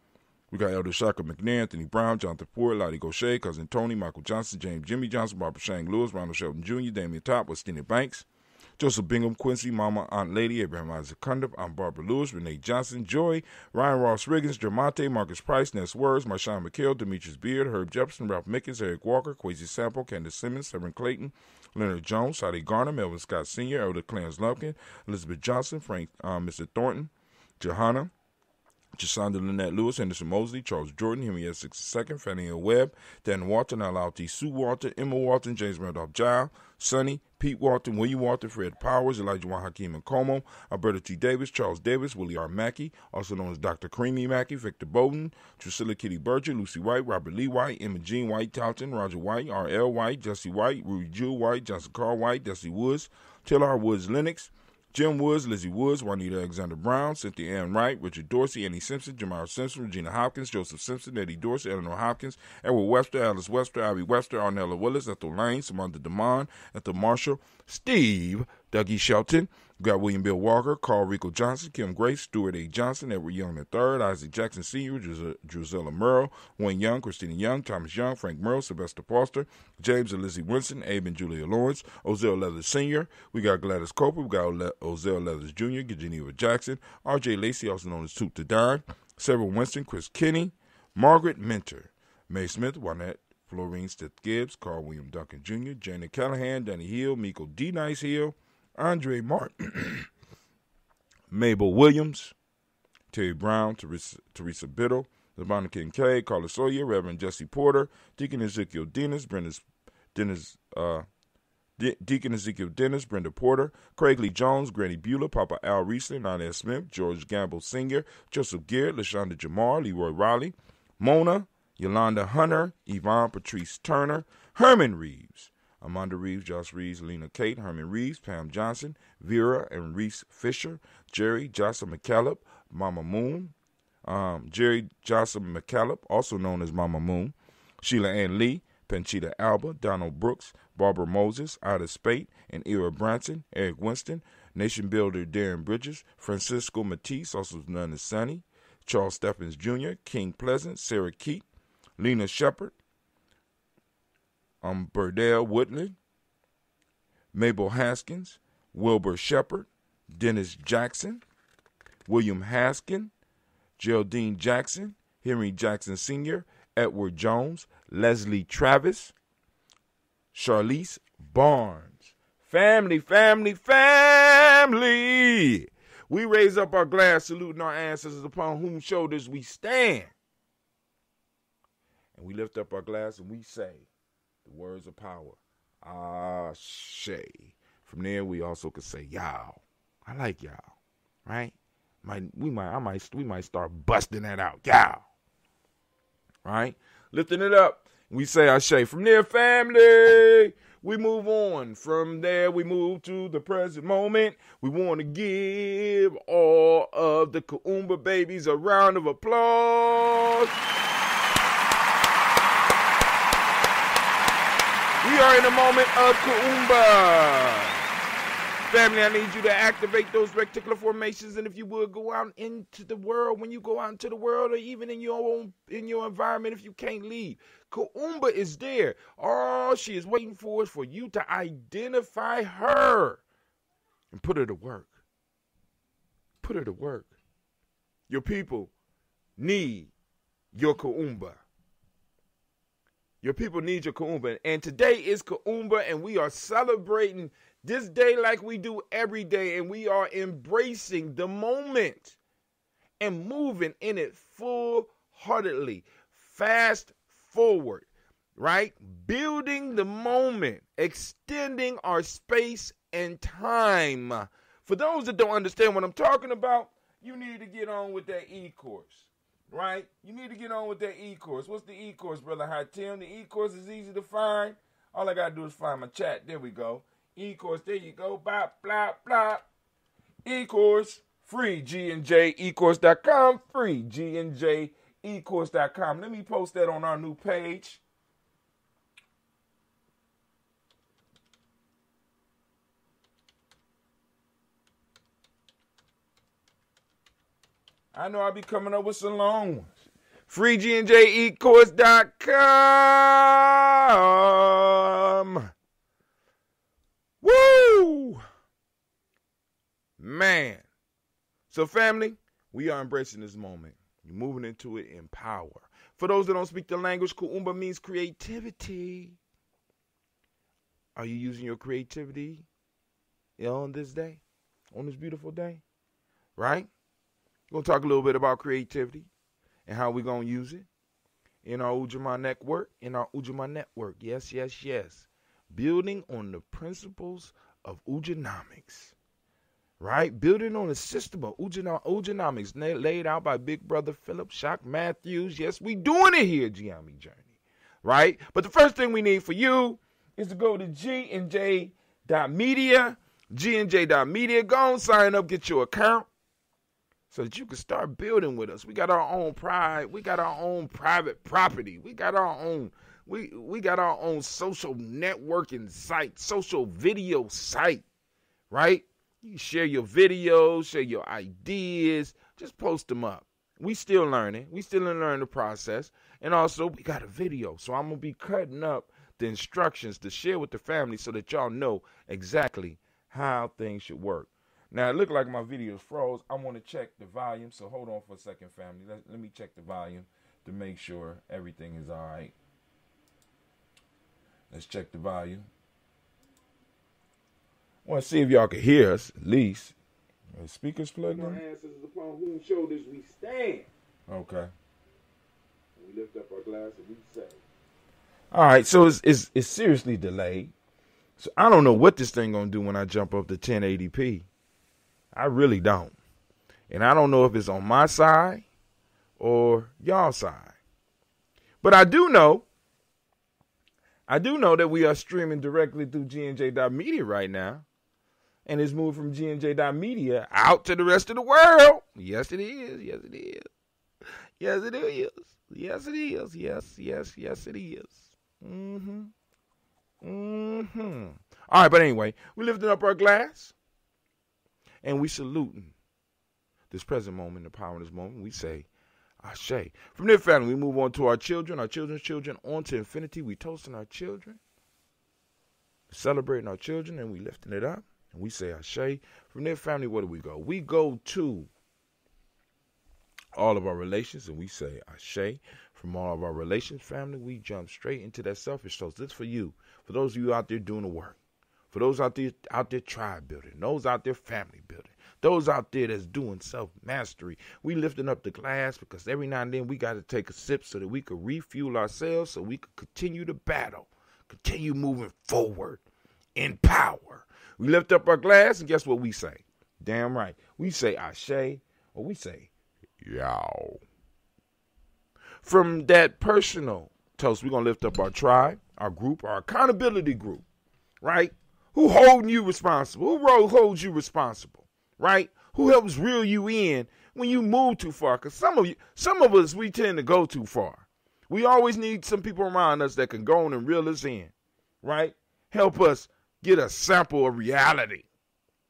We got Elder Shaka McNair, Anthony Brown, Jonathan Ford, Lottie Gaucher, Cousin Tony, Michael Johnson, James Jimmy Johnson, Barbara Shang Lewis, Ronald Shelton Jr., Damian Top, Westina Banks, Joseph Bingham, Quincy, Mama, Aunt Lady, Abraham Isaac Cundiff, Aunt Barbara Lewis, Renee Johnson, Joy, Ryan Ross Riggins, Jermonte, Marcus Price, Ness Words, Marshawn McHale, Demetrius Beard, Herb Jefferson, Ralph Mickens, Eric Walker, Quasi Sample, Candace Simmons, Severn Clayton, Leonard Jones, Sadie Garner, Melvin Scott Sr., Elder Clarence Lumpkin, Elizabeth Johnson, Frank, Mr. Thornton, Johanna, Jasonda Lynette Lewis, Henderson Mosley, Charles Jordan, Henry S. II, Fannie L. Webb, Dan Walton, L.L.T. Sue Walton, Emma Walton, James Randolph Giles, Sonny, Pete Walton, William Walton, Fred Powers, Elijah Juan Hakeem and Como, Alberta T. Davis, Charles Davis, Willie R. Mackey, also known as Dr. Creamy Mackey, Victor Bowden, Drusilla Kitty Berger, Lucy White, Robert Lee White, Emma Jean White, Talton, Roger White, R.L. White, Jesse White, Rudy Jewel White, Johnson Carl White, Desi Woods, Taylor R. Woods Lennox, Jim Woods, Lizzie Woods, Juanita Alexander Brown, Cynthia Ann Wright, Richard Dorsey, Annie Simpson, Jamar Simpson, Regina Hopkins, Joseph Simpson, Eddie Dorsey, Eleanor Hopkins, Edward Webster, Alice Webster, Ivy Webster, Arnella Willis, Ethel Lane, Samantha DeMond, Ethel Marshall, Steve, Dougie Shelton. We got William Bill Walker, Carl Rico Johnson, Kim Grace, Stuart A. Johnson, Edward Young III, Isaac Jackson Sr., Drusilla Merle, Wayne Young, Christina Young, Thomas Young, Frank Merle, Sylvester Foster, James and Lizzie Winston, Abe and Julia Lawrence, Ozell Leathers Sr., we got Gladys Coper, we got Ozell Leathers Jr., Geneva Jackson, R.J. Lacey, also known as Toot to Dime, Sarah Winston, Chris Kinney, Margaret Minter, Mae Smith, Juanette, Florine Stith Gibbs, Carl William Duncan Jr., Janet Callahan, Danny Hill, Miko D. Nice Hill, Andre Martin, Mabel Williams, Terry Brown, Teresa Biddle, LeBron Kincaid, Carla Sawyer, Reverend Jesse Porter, Deacon Ezekiel Dennis, Deacon Ezekiel Dennis, Brenda Porter, Craig Lee Jones, Granny Beulah, Papa Al Riesling, Inez Smith, George Gamble Sr., Joseph Garrett, LaShonda Jamar, Leroy Riley, Mona, Yolanda Hunter, Yvonne Patrice Turner, Herman Reeves, Amanda Reeves, Josh Reeves, Lena Kate, Herman Reeves, Pam Johnson, Vera and Reese Fisher, Jerry Jocelyn McCallop, Mama Moon, Jerry Jocelyn McCallop, also known as Mama Moon, Sheila Ann Lee, Panchita Alba, Donald Brooks, Barbara Moses, Ida Spate, and Ira Branson, Eric Winston, Nation Builder Darren Bridges, Francisco Matisse, also known as Sonny, Charles Stephens Jr., King Pleasant, Sarah Keat, Lena Shepard, Burdell Woodland, Mabel Haskins, Wilbur Shepard, Dennis Jackson, William Haskin, Geraldine Jackson, Henry Jackson Sr., Edward Jones, Leslie Travis, Charlize Barnes. Family, family, family. We raise up our glass, saluting our ancestors upon whom shoulders we stand. And we lift up our glass and we say the words of power. Ashe. From there, we also could say y'all. I like y'all, right? We might start busting that out, y'all. Right? Lifting it up. We say Ashe. From there, family, we move on. From there, we move to the present moment. We want to give all of the Kuumba babies a round of applause. We are in a moment of Kuumba. Family, I need you to activate those reticular formations, and if you would, go out into the world. When you go out into the world, or even in your environment, if you can't leave, Kuumba is there. All she is waiting for is for you to identify her and put her to work. Put her to work. Your people need your Kuumba. Your people need your Kuumba. And today is Kuumba, and we are celebrating this day like we do every day, and we are embracing the moment and moving in it full-heartedly. Fast forward, right? Building the moment, extending our space and time. For those that don't understand what I'm talking about, you need to get on with that e-course, right? You need to get on with that e-course. What's the e-course, Brother Hatim? The e-course is easy to find. All I got to do is find my chat. There we go. E-course, there you go. Bop, blop, blop. E-course, free. GNJ, ecourse.com, free. GNJ, ecourse.com. Let me post that on our new page. I know I'll be coming up with some long ones. Free GNJ, ecourse.com. Woo! Man. So, family, we are embracing this moment. You're moving into it in power. For those that don't speak the language, Kuumba means creativity. Are you using your creativity on this day? On this beautiful day? Right? We're going to talk a little bit about creativity and how we're going to use it in our Ujamaa network. Yes, yes, yes. Building on the principles of Ujanomics, right? Building on a system of Ujanomics laid out by Big Brother Philip Shock Matthews. Yes, we doing it here, Gye-Nyame Journey, right? But the first thing we need for you is to go to GNJ.Media, GNJ.Media. Go and sign up, get your account, so that you can start building with us. We got our own pride. We got our own private property. We got our own. We got our own social networking site, social video site, right? You can share your videos, share your ideas, just post them up. We still learning. We still in the process. And also, we got a video. So I'm going to be cutting up the instructions to share with the family so that y'all know exactly how things should work. Now, it looked like my video froze. I want to check the volume. So hold on for a second, family. Let me check the volume to make sure everything is all right. Let's check the volume. I want to see if y'all can hear us, at least. The speakers plugged in? Our ancestors upon whose shoulders we stand. Okay. We lift up our glass and we say. All right, so it's seriously delayed. So I don't know what this thing going to do when I jump up to 1080p. I really don't. And I don't know if it's on my side or y'all side. But I do know that we are streaming directly through GNJ.Media right now. And it's moved from GNJ.Media out to the rest of the world. Yes, it is. Yes, it is. Yes, it is. Yes, it is. Yes, it is. All right, but anyway, we lifting up our glass and we saluting this present moment, the power of this moment. We say, Ashe. From there, family, we move on to our children's children, on to infinity. We toasting our children, celebrating our children, and we lifting it up. And we say, Ashe. From there, family, where do we go? We go to all of our relations, and we say, Ashe. From all of our relations, family, we jump straight into that selfish toast. This for you, for those of you out there doing the work, for those out there tribe building, those out there family building, those out there that's doing self-mastery. We lifting up the glass because every now and then we got to take a sip so that we could refuel ourselves, so we could continue to battle, continue moving forward in power. We lift up our glass, and guess what we say? Damn right. We say Ashe, or we say Yow. From that personal toast, we're going to lift up our tribe, our group, our accountability group, right? Who holding you responsible? Who holds you responsible, right? Who helps reel you in when you move too far? Because some of us, we tend to go too far. We always need some people around us that can go on and reel us in, right? Help us get a sample of reality,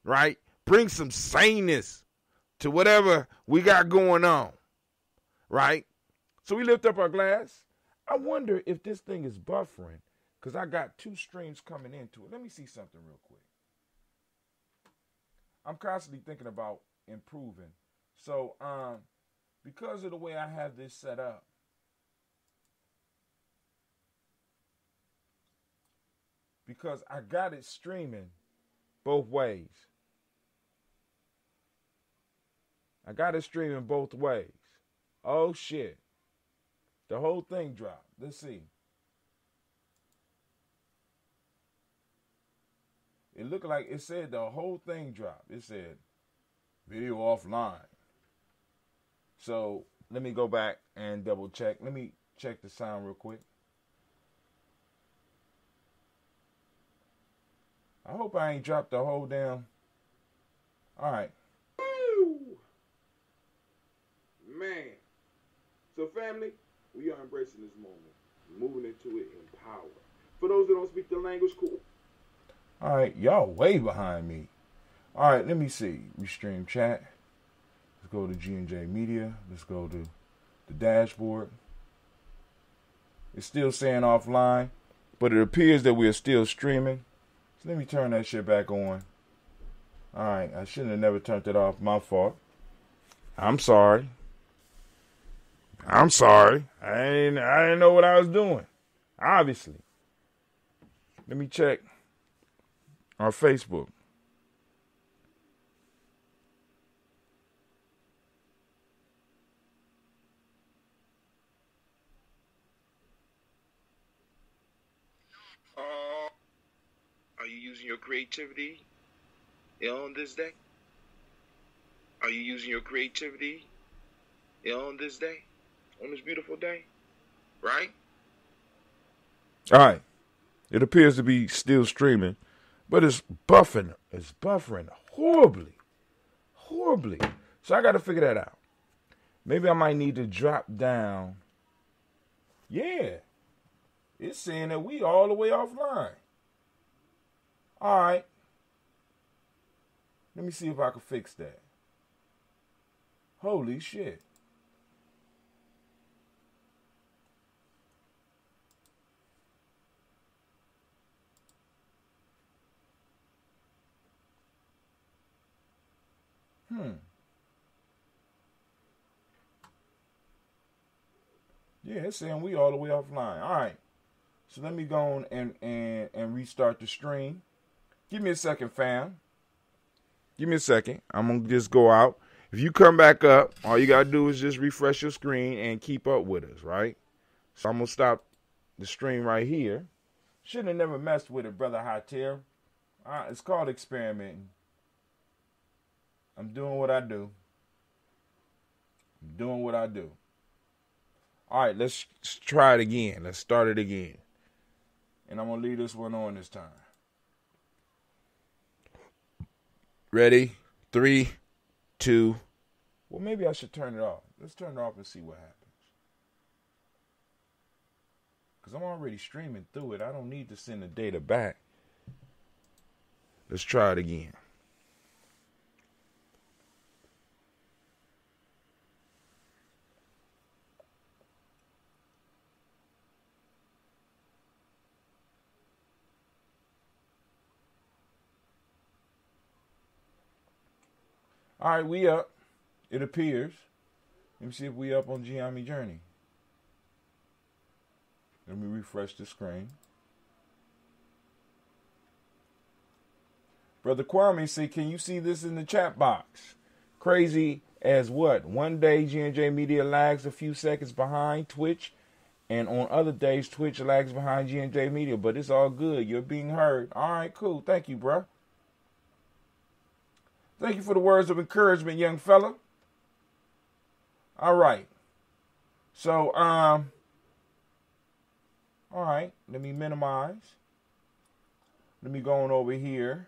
right? Bring some saneness to whatever we got going on, right? So we lift up our glass. I wonder if this thing is buffering because I got 2 streams coming into it. Let me see something real quick. I'm constantly thinking about improving. So because of the way I have this set up, because I got it streaming both ways. I got it streaming both ways. Oh, shit. The whole thing dropped. Let's see. It looked like it said the whole thing dropped. It said video offline. So let me go back and double check. Let me check the sound real quick. I hope I ain't dropped the whole damn. All right. Woo! Man. So family, we are embracing this moment, moving into it in power. For those that don't speak the language, cool. All right, y'all way behind me. All right, let me see. Restream chat. Let's go to GNJ.Media. Let's go to the dashboard. It's still saying offline, but it appears that we are still streaming. So let me turn that shit back on. All right, I shouldn't have never turned it off. My fault. I'm sorry. I didn't know what I was doing. Obviously. Let me check our Facebook. Are you using your creativity on this day? Are you using your creativity on this day? On this beautiful day? Right? All right. It appears to be still streaming, but it's buffering. It's buffering horribly. Horribly. So I got to figure that out. Maybe I might need to drop down. Yeah. It's saying that we all the way offline. All right. Let me see if I can fix that. Holy shit. Yeah, it's saying we all the way offline. All right. So let me go on and restart the stream. Give me a second, fam. Give me a second. I'm going to just go out. If you come back up, all you got to do is just refresh your screen and keep up with us, right? So I'm going to stop the stream right here. Shouldn't have never messed with it, Brother Hatir. It's called experimenting. I'm doing what I do. All right, let's try it again. Let's start it again. And I'm going to leave this one on this time. Ready? 3, 2. Well, maybe I should turn it off. Let's turn it off and see what happens. Because I'm already streaming through it. I don't need to send the data back. Let's try it again. All right, we up. It appears. Let me see if we up on Gye-Nyame Journey. Let me refresh the screen. Brother Kwame said, can you see this in the chat box? Crazy as what? One day GNJ.Media lags a few seconds behind Twitch, and on other days Twitch lags behind GNJ.Media, but it's all good. You're being heard. All right, cool. Thank you, bro. Thank you for the words of encouragement, young fella. All right. So, all right. Let me minimize. Let me go on over here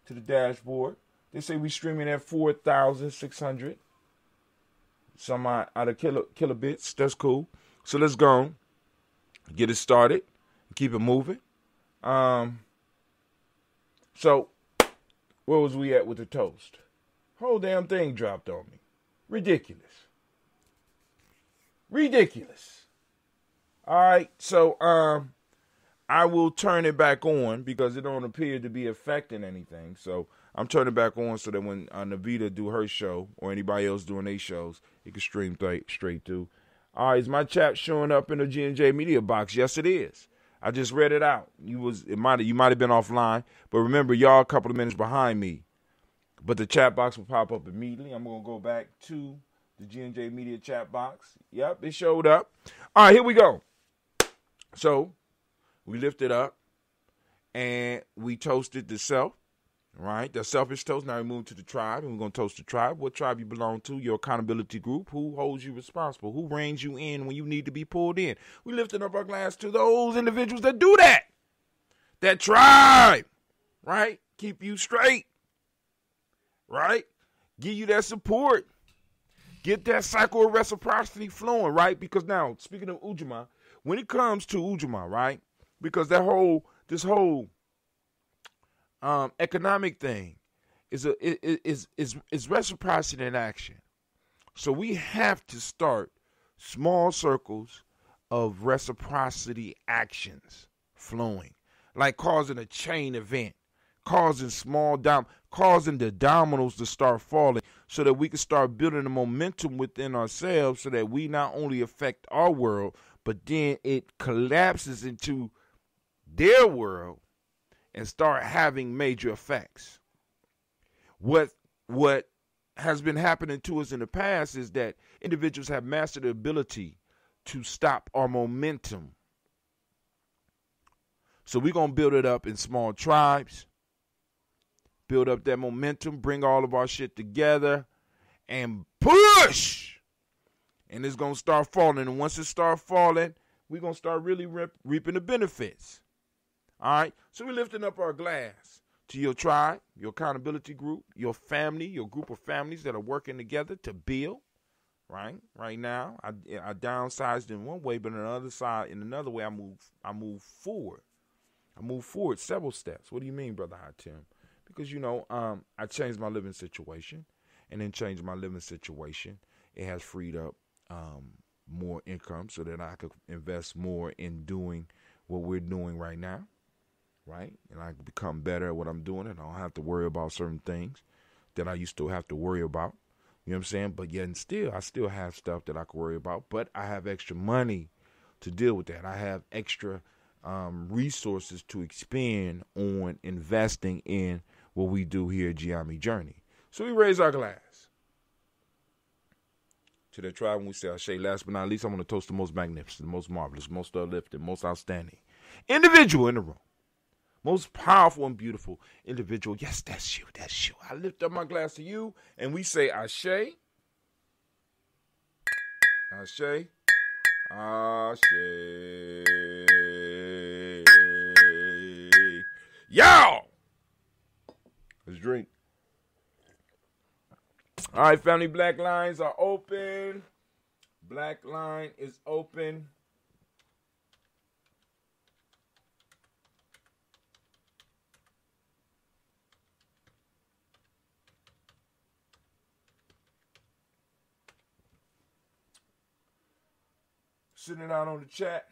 to the dashboard. They say we streaming at 4,600. Some out of kilobits. That's cool. So let's go on. Get it started. Keep it moving. So, where was we at with the toast? Whole damn thing dropped on me. Ridiculous. Ridiculous. All right, so I will turn it back on because it don't appear to be affecting anything. So I'm turning it back on so that when Navita do her show or anybody else doing their shows, it can stream straight through. All right, is my chat showing up in the GNJ.Media box? Yes, it is. I just read it out. You might have been offline, but remember, y'all a couple of minutes behind me. But the chat box will pop up immediately. I'm gonna go back to the GNJ.Media chat box. Yep, it showed up. All right, here we go. So we lifted up and we toasted the self. Right, the selfish toast. Now we move to the tribe, and we're gonna toast the tribe. What tribe you belong to? Your accountability group. Who holds you responsible? Who reins you in when you need to be pulled in? We lifting up our glass to those individuals that do that. That tribe, right? Keep you straight, right? Give you that support. Get that cycle of reciprocity flowing, right? Because now, speaking of Ujamaa, when it comes to Ujamaa, right? Because this whole economic thing is reciprocity in action. So we have to start small circles of reciprocity actions flowing, like causing a chain event, causing causing the dominoes to start falling, so that we can start building a momentum within ourselves, so that we not only affect our world, but then it collapses into their world and start having major effects. What has been happening to us in the past is that individuals have mastered the ability to stop our momentum. So we're going to build it up in small tribes, build up that momentum, bring all of our shit together, and push. And it's going to start falling. And once it starts falling, we're going to start really reaping the benefits. All right, so we're lifting up our glass to your tribe, your accountability group, your family, your group of families that are working together to build. Right now, I downsized in one way, but in another way, I move forward. I move forward several steps. What do you mean, Brother High Tim? Because I changed my living situation, and then changed my living situation. It has freed up more income so that I could invest more in doing what we're doing right now. Right? And I can become better at what I'm doing, and I don't have to worry about certain things that I used to have to worry about. You know what I'm saying? But yet and still, I still have stuff that I can worry about, but I have extra money to deal with that. I have extra resources to expend on investing in what we do here at Gye-Nyame Journey. So we raise our glass to the tribe when we say, Ashe, last but not least, I'm going to toast the most magnificent, the most marvelous, most uplifting, most outstanding individual in the room. Most powerful and beautiful individual. Yes, that's you. That's you. I lift up my glass to you, and we say, Ashe. Ashe. Ashe. Y'all. Let's drink. All right, family, black lines are open. Black line is open. Sitting out on the chat.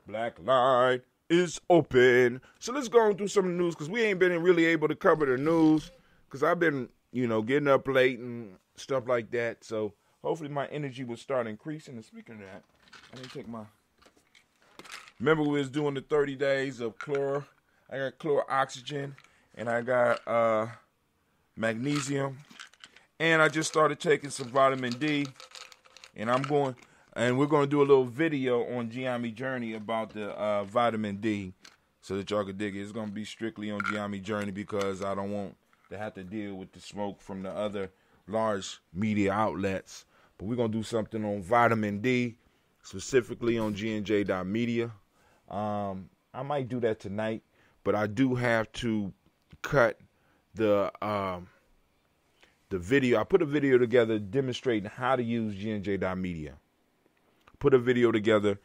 Black line is open. So let's go on through some of the news because we ain't been really able to cover the news because I've been, getting up late and stuff like that. So hopefully my energy will start increasing. And speaking of that, I didn't take my... Remember we was doing the 30 days of chlor. I got chloroxygen and I got magnesium. And I just started taking some vitamin D. And we're going to do a little video on Gye-Nyame Journey about the vitamin D so that y'all can dig it. It's going to be strictly on Gye-Nyame Journey because I don't want to have to deal with the smoke from the other large media outlets. But we're going to do something on vitamin D, specifically on GNJ.Media. I might do that tonight, but I do have to cut the video. I put a video together demonstrating how to use GNJ.Media. Put a video together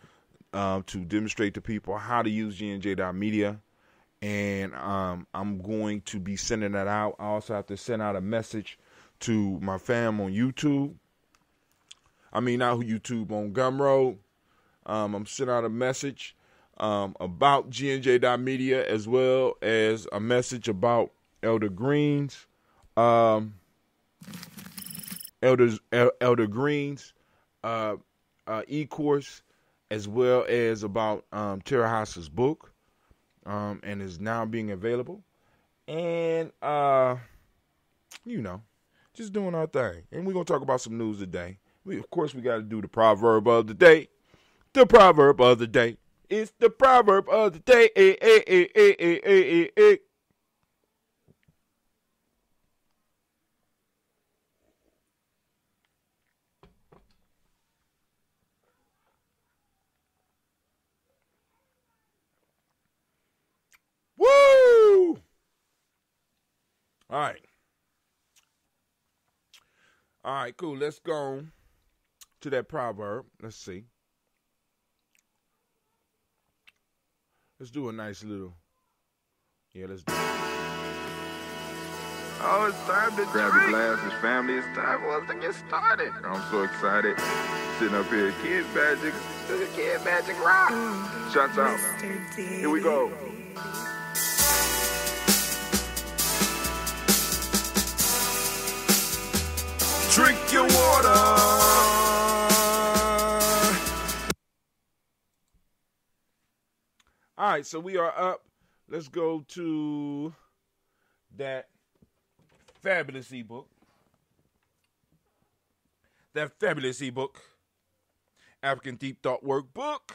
to demonstrate to people how to use GNJ.Media, and I'm going to be sending that out. I also have to send out a message to my fam on YouTube. I mean, not YouTube, on Gumroad. I'm sending out a message about GNJ.Media as well as a message about Elder Green's e-course, as well as about Terahas's book, and is now being available. And, just doing our thing. And we're going to talk about some news today. Of course, we got to do the proverb of the day. The proverb of the day. It's the proverb of the day. Woo! All right. All right, cool. Let's go to that proverb. Let's see. Let's do a nice little. Yeah, let's do it. Oh, it's time to grab your glasses, family. It's time for us to get started. I'm so excited. Sitting up here, Kid Magic. The Kid Magic rock. Shots out. Here we go. Drink your water. All right, so we are up. Let's go to that fabulous ebook. That fabulous ebook. African Deep Thought Workbook.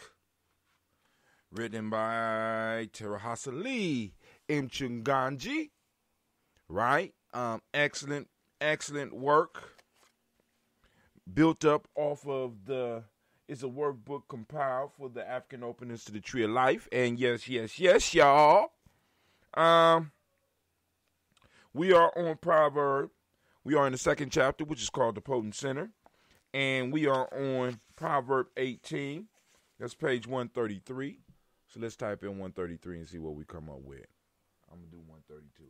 Written by Terahasa Lee Mchunganji. Right? Excellent work. Built up off of it's a workbook compiled for the African openers to the Tree of Life. And yes, y'all. We are on Proverb. We are in the second chapter, which is called The Potent Sinner. And we are on Proverb 18. That's page 133. So let's type in 133 and see what we come up with. I'm going to do 132.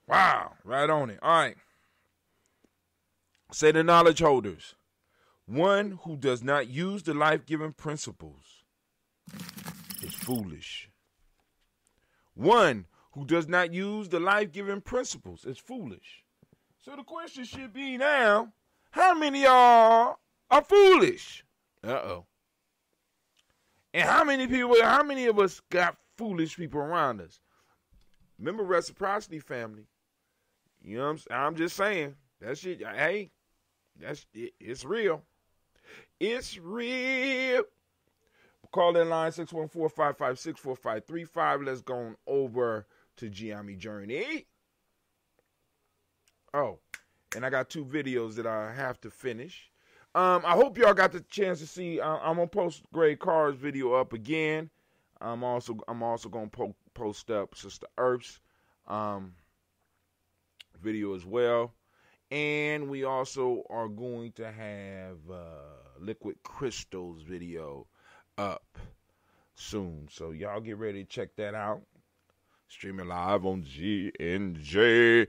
Wow, right on it. All right. Say the knowledge holders. One who does not use the life-giving principles is foolish. One who does not use the life-giving principles is foolish. So the question should be now, how many of y'all are foolish? Uh-oh. And how many of us got foolish people around us? Remember reciprocity, family. You know what I'm just saying. That shit, hey, that's it. It's real. It's real. Call in line 614-556-4535. Let's go on over to Gye-Nyame Journey. Oh, and I got 2 videos that I have to finish. I hope y'all got the chance to see. I'm gonna post Grey Car's video up again. I'm also gonna post up Sister Earth's video as well, and we also are going to have Liquid Crystal's video up soon. So y'all get ready to check that out. Streaming live on GNJ.Media.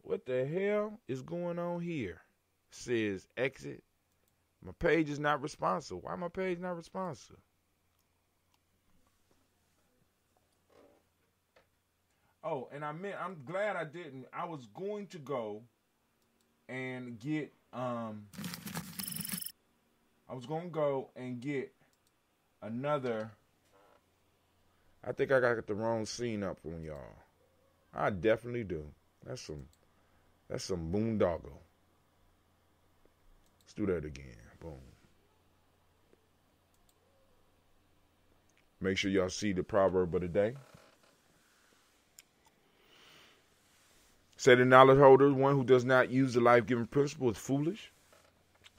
What the hell is going on here? Says exit. My page is not responsive. Why my page not responsive? Oh, and I'm glad I didn't. I was going to go and get another. I think I got the wrong scene up on y'all. I definitely do. That's some boondoggle. Let's do that again. Boom. Make sure y'all see the proverb of the day. Say the knowledge holder, one who does not use the life-giving principle is foolish.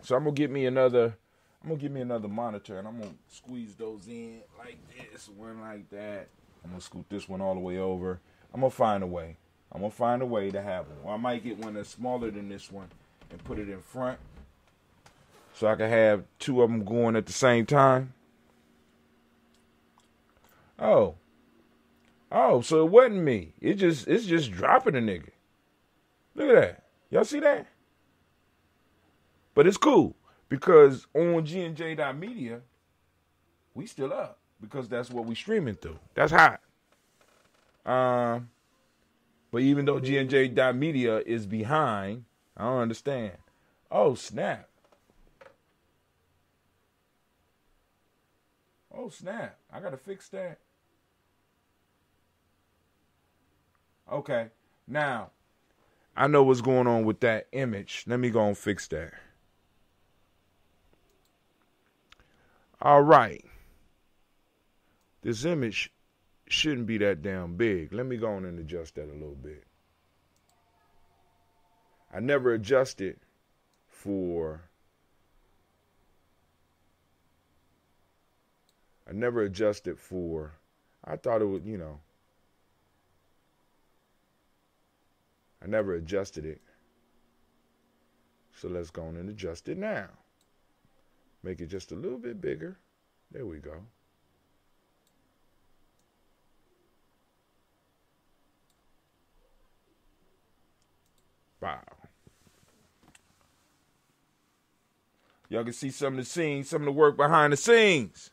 So I'm gonna get me another monitor, and I'm gonna squeeze those in like this, one like that. I'm gonna scoot this one all the way over. I'm gonna find a way. To have one. Or I might get one that's smaller than this one and put it in front, so I can have 2 of them going at the same time. Oh, so it wasn't me. It's just dropping a nigga. Look at that. Y'all see that? But it's cool because on GNJ.Media, we still up because that's what we streaming through. That's hot. But even though GNJ.Media is behind, I don't understand. Oh, snap. I got to fix that. Okay. Now, I know what's going on with that image. Let me go and fix that. All right. This image shouldn't be that damn big. Let me go on and adjust that a little bit. I never adjusted for... I thought it would, I never adjusted it. So let's go on and adjust it now. Make it just a little bit bigger. There we go. Wow. Y'all can see some of the scenes, some of the work behind the scenes.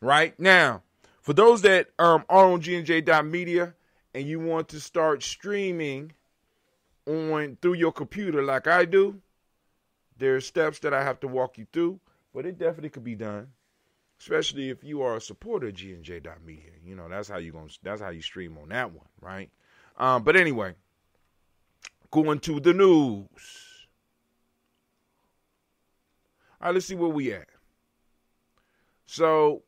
Right now, for those that are on GNJ.Media and you want to start streaming through your computer like I do, there are steps that I have to walk you through, but it definitely could be done, especially if you are a supporter of GNJ.Media. That's how you stream on that one, right? But anyway, going to the news. All right, let's see where we at. So,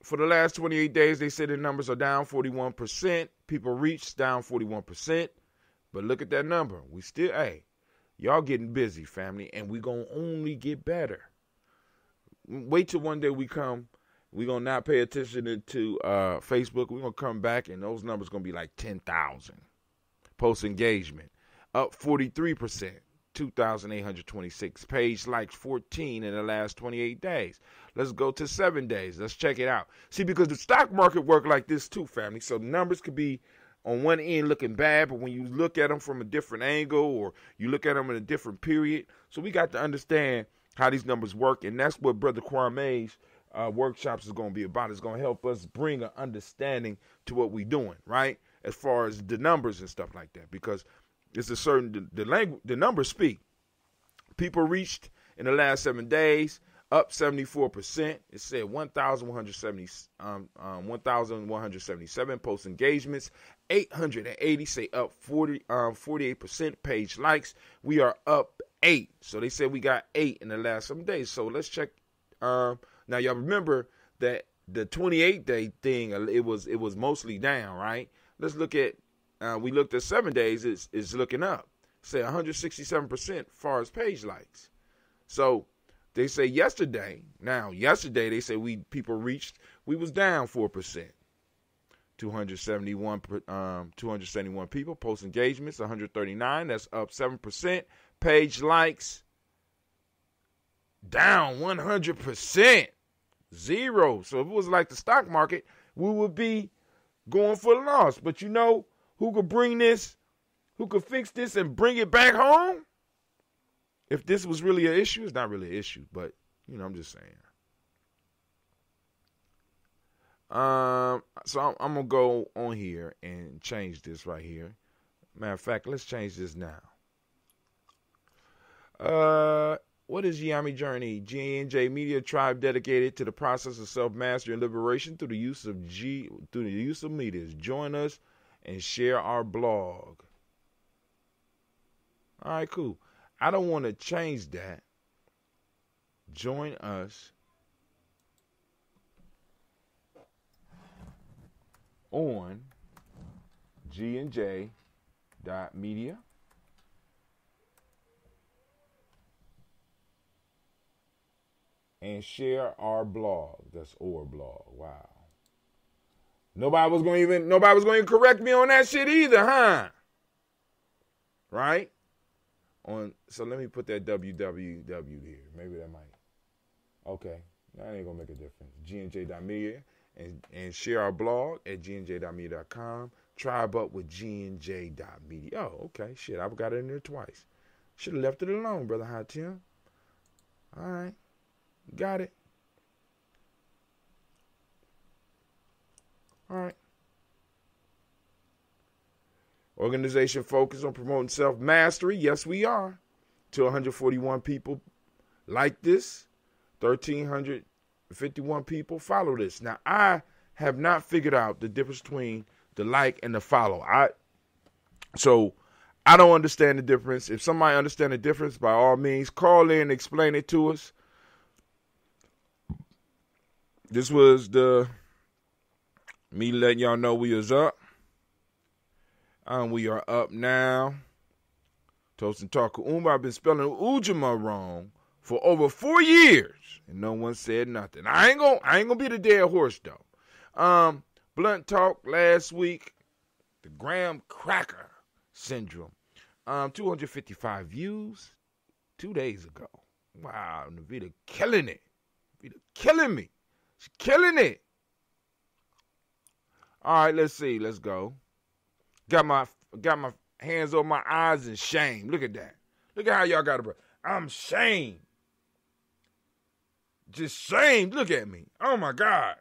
for the last 28 days, they said the numbers are down 41%. People reached down 41%. But look at that number. We still, y'all getting busy, family, and we going to only get better. Wait till one day we come. We're going to not pay attention to Facebook. We're going to come back, and those numbers going to be like 10,000. Post engagement, up 43%. 2,826 page likes, 14 in the last 28 days. Let's go to 7 days. Let's check it out. See, because the stock market work like this too, family. So the numbers could be on one end looking bad, but when you look at them from a different angle or you look at them in a different period, so we got to understand how these numbers work, and that's what Brother Kwame's workshops is going to be about. It's going to help us bring an understanding to what we're doing, right, as far as the numbers and stuff like that, because it's a certain, the numbers speak. People reached in the last 7 days, up 74%. It said 1,177 post engagements, 880 say up 48% page likes. We are up 8. So they said we got 8 in the last 7 days. So let's check. Now y'all remember that the 28-day thing, it was mostly down, right? Let's look at, we looked at 7 days, it's looking up. Say 167% as far as page likes. So they say yesterday they say we was down 4%. 271 people, post engagements 139, that's up 7%. Page likes down 100%. Zero. So if it was like the stock market, we would be going for the loss. But you know who could bring this, who could fix this and bring it back home? If this was really an issue, it's not really an issue, but you know, I'm just saying. So I'm gonna go on here and change this right here. Matter of fact, let's change this now. What is Gye-Nyame journey? GNJ.Media tribe dedicated to the process of self-mastery and liberation through the use of media. Join us and share our blog. All right, cool. I don't want to change that. Join us on GNJ.Media. And share our blog. That's our blog. Wow. Nobody was going to correct me on that shit either, huh? Right? So let me put that www here. Maybe that might. Okay. That ain't going to make a difference. GNJ.Media. And share our blog at GNJ.Media.com. Tribe up with GNJ.Media. Oh, okay. Shit, I got it in there twice. Should have left it alone, Brother Hot Tim. All right. Got it. All right. Organization focused on promoting self-mastery. Yes, we are. To 141 people like this. 1,351 people follow this. Now, I have not figured out the difference between the like and the follow. So I don't understand the difference. If somebody understands the difference, by all means, call in and explain it to us. This was me letting y'all know we was up. We are up now. Toast&Talk Kuumba. I've been spelling Ujamaa wrong for over 4 years, and no one said nothing. I ain't gonna be the dead horse though. Blunt talk last week. The graham cracker syndrome. 255 views 2 days ago. Wow, Navita killing it. Navita killing me. She's killing it. All right, let's see. Let's go. Got my hands over my eyes in shame. Look at that. Look at how y'all got it, bro. I'm shamed. Just shamed. Look at me. Oh, my God.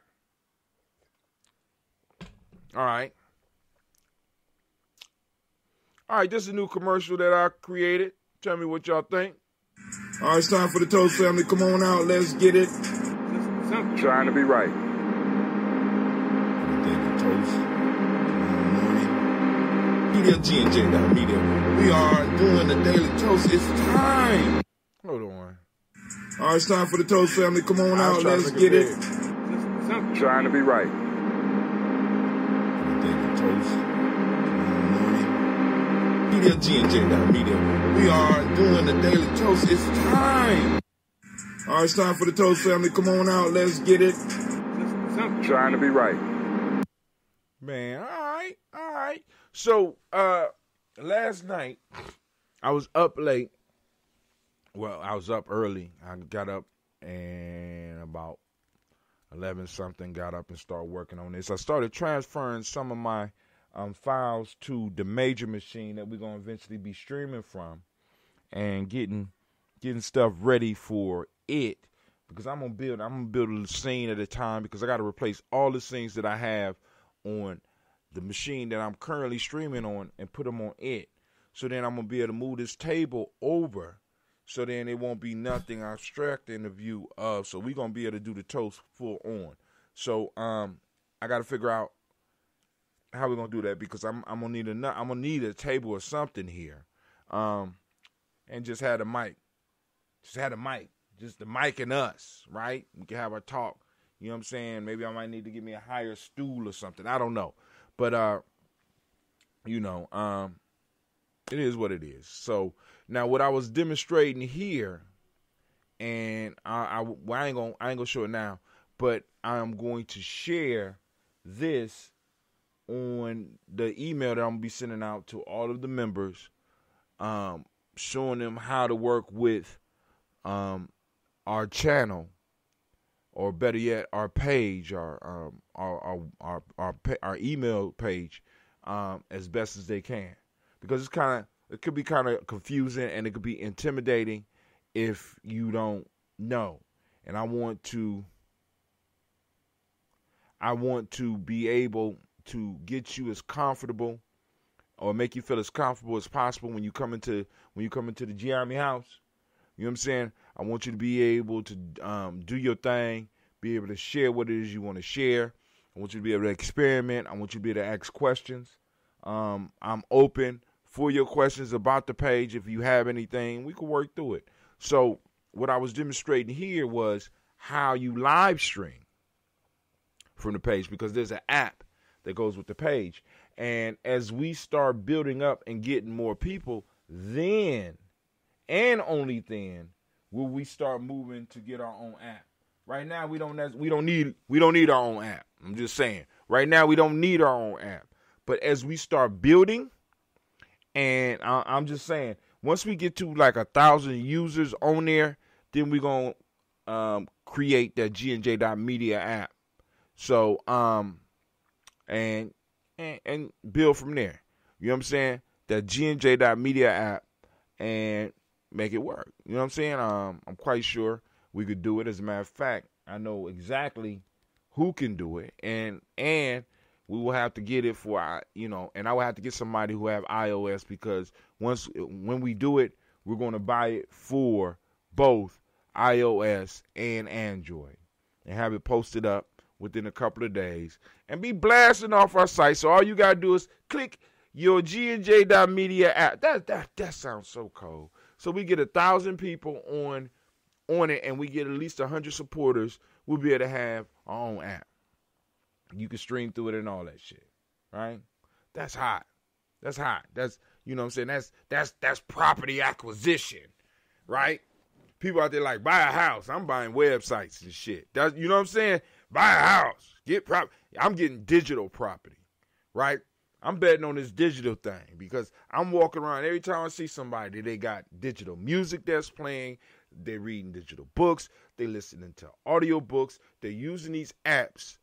All right. All right, this is a new commercial that I created. Tell me what y'all think. All right, it's time for the Toast family. Come on out. Let's get it. Trying to be right. Daily Toast. Morning. Media, GNJ.Media. We are doing the Daily Toast. It's time. Hold on. All right, it's time for the Toast family. Come on out. Let's get it. Trying to be right. Daily Toast. Morning. Media, GNJ.Media. We are doing the Daily Toast. It's time. All right, it's time for the Toast family. Come on out. Let's get it. Trying to be right. Man, all right. So, last night, I was up late. Well, I was up early. I got up and about 11-something, got up and started working on this. I started transferring some of my files to the major machine that we're going to eventually be streaming from and getting stuff ready for it, because I'm gonna build a scene at a time, because I got to replace all the scenes that I have on the machine that I'm currently streaming on and put them on it. So then I'm gonna be able to move this table over, so then it won't be nothing abstracting the view of. So we're gonna be able to do the toast full on. So I got to figure out how we're gonna do that, because I'm gonna need a table or something here, and just the mic and us, right? We can have our talk. You know what I'm saying? Maybe I might need to get me a higher stool or something. I don't know. But, you know, it is what it is. So now what I was demonstrating here, and I ain't gonna show it now, but I'm going to share this on the email that I'm gonna be sending out to all of the members, showing them how to work with our channel, or better yet, our page, our email page, as best as they can, because it could be kind of confusing and it could be intimidating if you don't know. And I want to be able to get you as comfortable, or make you feel as comfortable as possible when you come into the Gye-Nyame house. You know what I'm saying? I want you to be able to do your thing, be able to share what it is you want to share. I want you to be able to experiment. I want you to be able to ask questions. I'm open for your questions about the page. If you have anything, we can work through it. So what I was demonstrating here was how you live stream from the page, because there's an app that goes with the page. And as we start building up and getting more people, then and only then will we start moving to get our own app. Right now we don't need our own app. I'm just saying. Right now we don't need our own app. But as we start building, and I'm just saying, once we get to like 1,000 users on there, then we're going to create that GNJ.Media app. So and build from there. You know what I'm saying? That GNJ.Media app, and make it work. You know what I'm saying? I'm quite sure we could do it. As a matter of fact, I know exactly who can do it, and we will have to get it for, you know, and I will have to get somebody who have iOS, because when we do it, we're going to buy it for both iOS and Android and have it posted up within a couple of days and be blasting off our site. So all you got to do is click your GNJ.Media app. That sounds so cold. So we get 1,000 people on it, and we get at least 100 supporters. We'll be able to have our own app. You can stream through it and all that shit, right? That's hot. That's hot. That's, you know what I'm saying? That's property acquisition, right? People out there like, buy a house. I'm buying websites and shit. That's, you know what I'm saying? Buy a house. Get property. I'm getting digital property, right? I'm betting on this digital thing, because I'm walking around every time I see somebody, they got digital music that's playing. They're reading digital books. They're listening to audio books. They're using these apps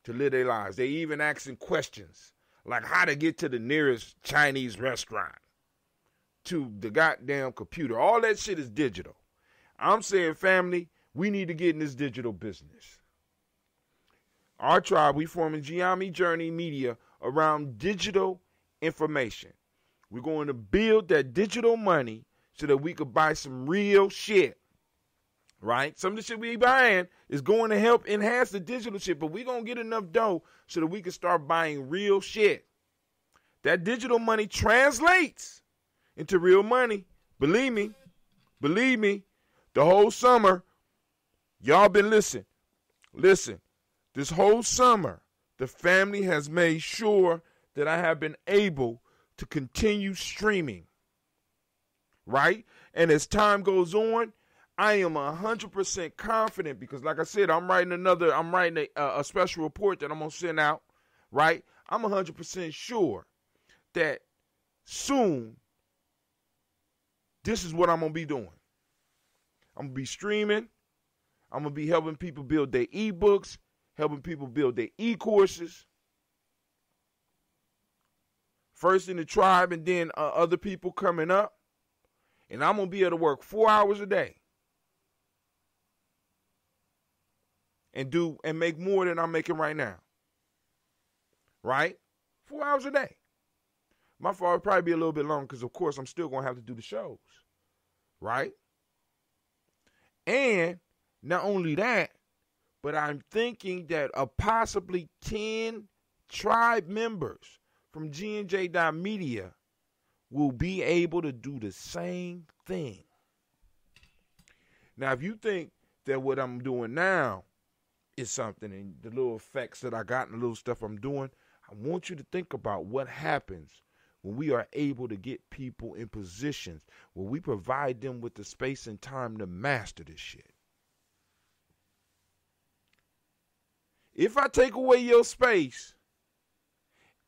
to live their lives. They even asking questions like how to get to the nearest Chinese restaurant, to the goddamn computer. All that shit is digital. I'm saying, family, we need to get in this digital business. Our tribe, we forming Gye-Nyame around digital information. We're going to build that digital money so that we could buy some real shit, right? Some of the shit we buying is going to help enhance the digital shit, but we're going to get enough dough so that we can start buying real shit. That digital money translates into real money. Believe me, the whole summer, y'all been listening. Listen, this whole summer, the family has made sure that I have been able to continue streaming, right? And as time goes on, I am 100% confident, because like I said, I'm writing a special report that I'm going to send out, right? I'm 100% sure that soon this is what I'm going to be doing. I'm going to be streaming. I'm going to be helping people build their ebooks, helping people build their e-courses. First in the tribe, and then other people coming up. And I'm going to be able to work 4 hours a day and make more than I'm making right now. Right? 4 hours a day. My fault would probably be a little bit long, because, of course, I'm still going to have to do the shows. Right? And not only that, but I'm thinking that possibly 10 tribe members from GNJ.Media will be able to do the same thing. Now, if you think that what I'm doing now is something, and the little effects that I got and the little stuff I'm doing, I want you to think about what happens when we are able to get people in positions where we provide them with the space and time to master this shit. If I take away your space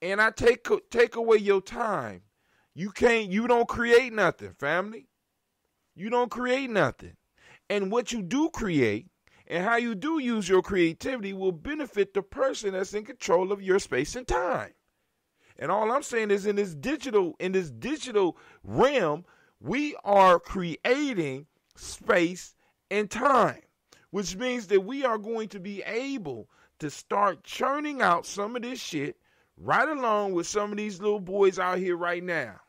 and I take away your time, you don't create nothing, family. You don't create nothing. And what you do create and how you do use your creativity will benefit the person that's in control of your space and time. And all I'm saying is in this digital realm, we are creating space and time, which means that we are going to be able to start churning out some of this shit right along with some of these little boys out here right now.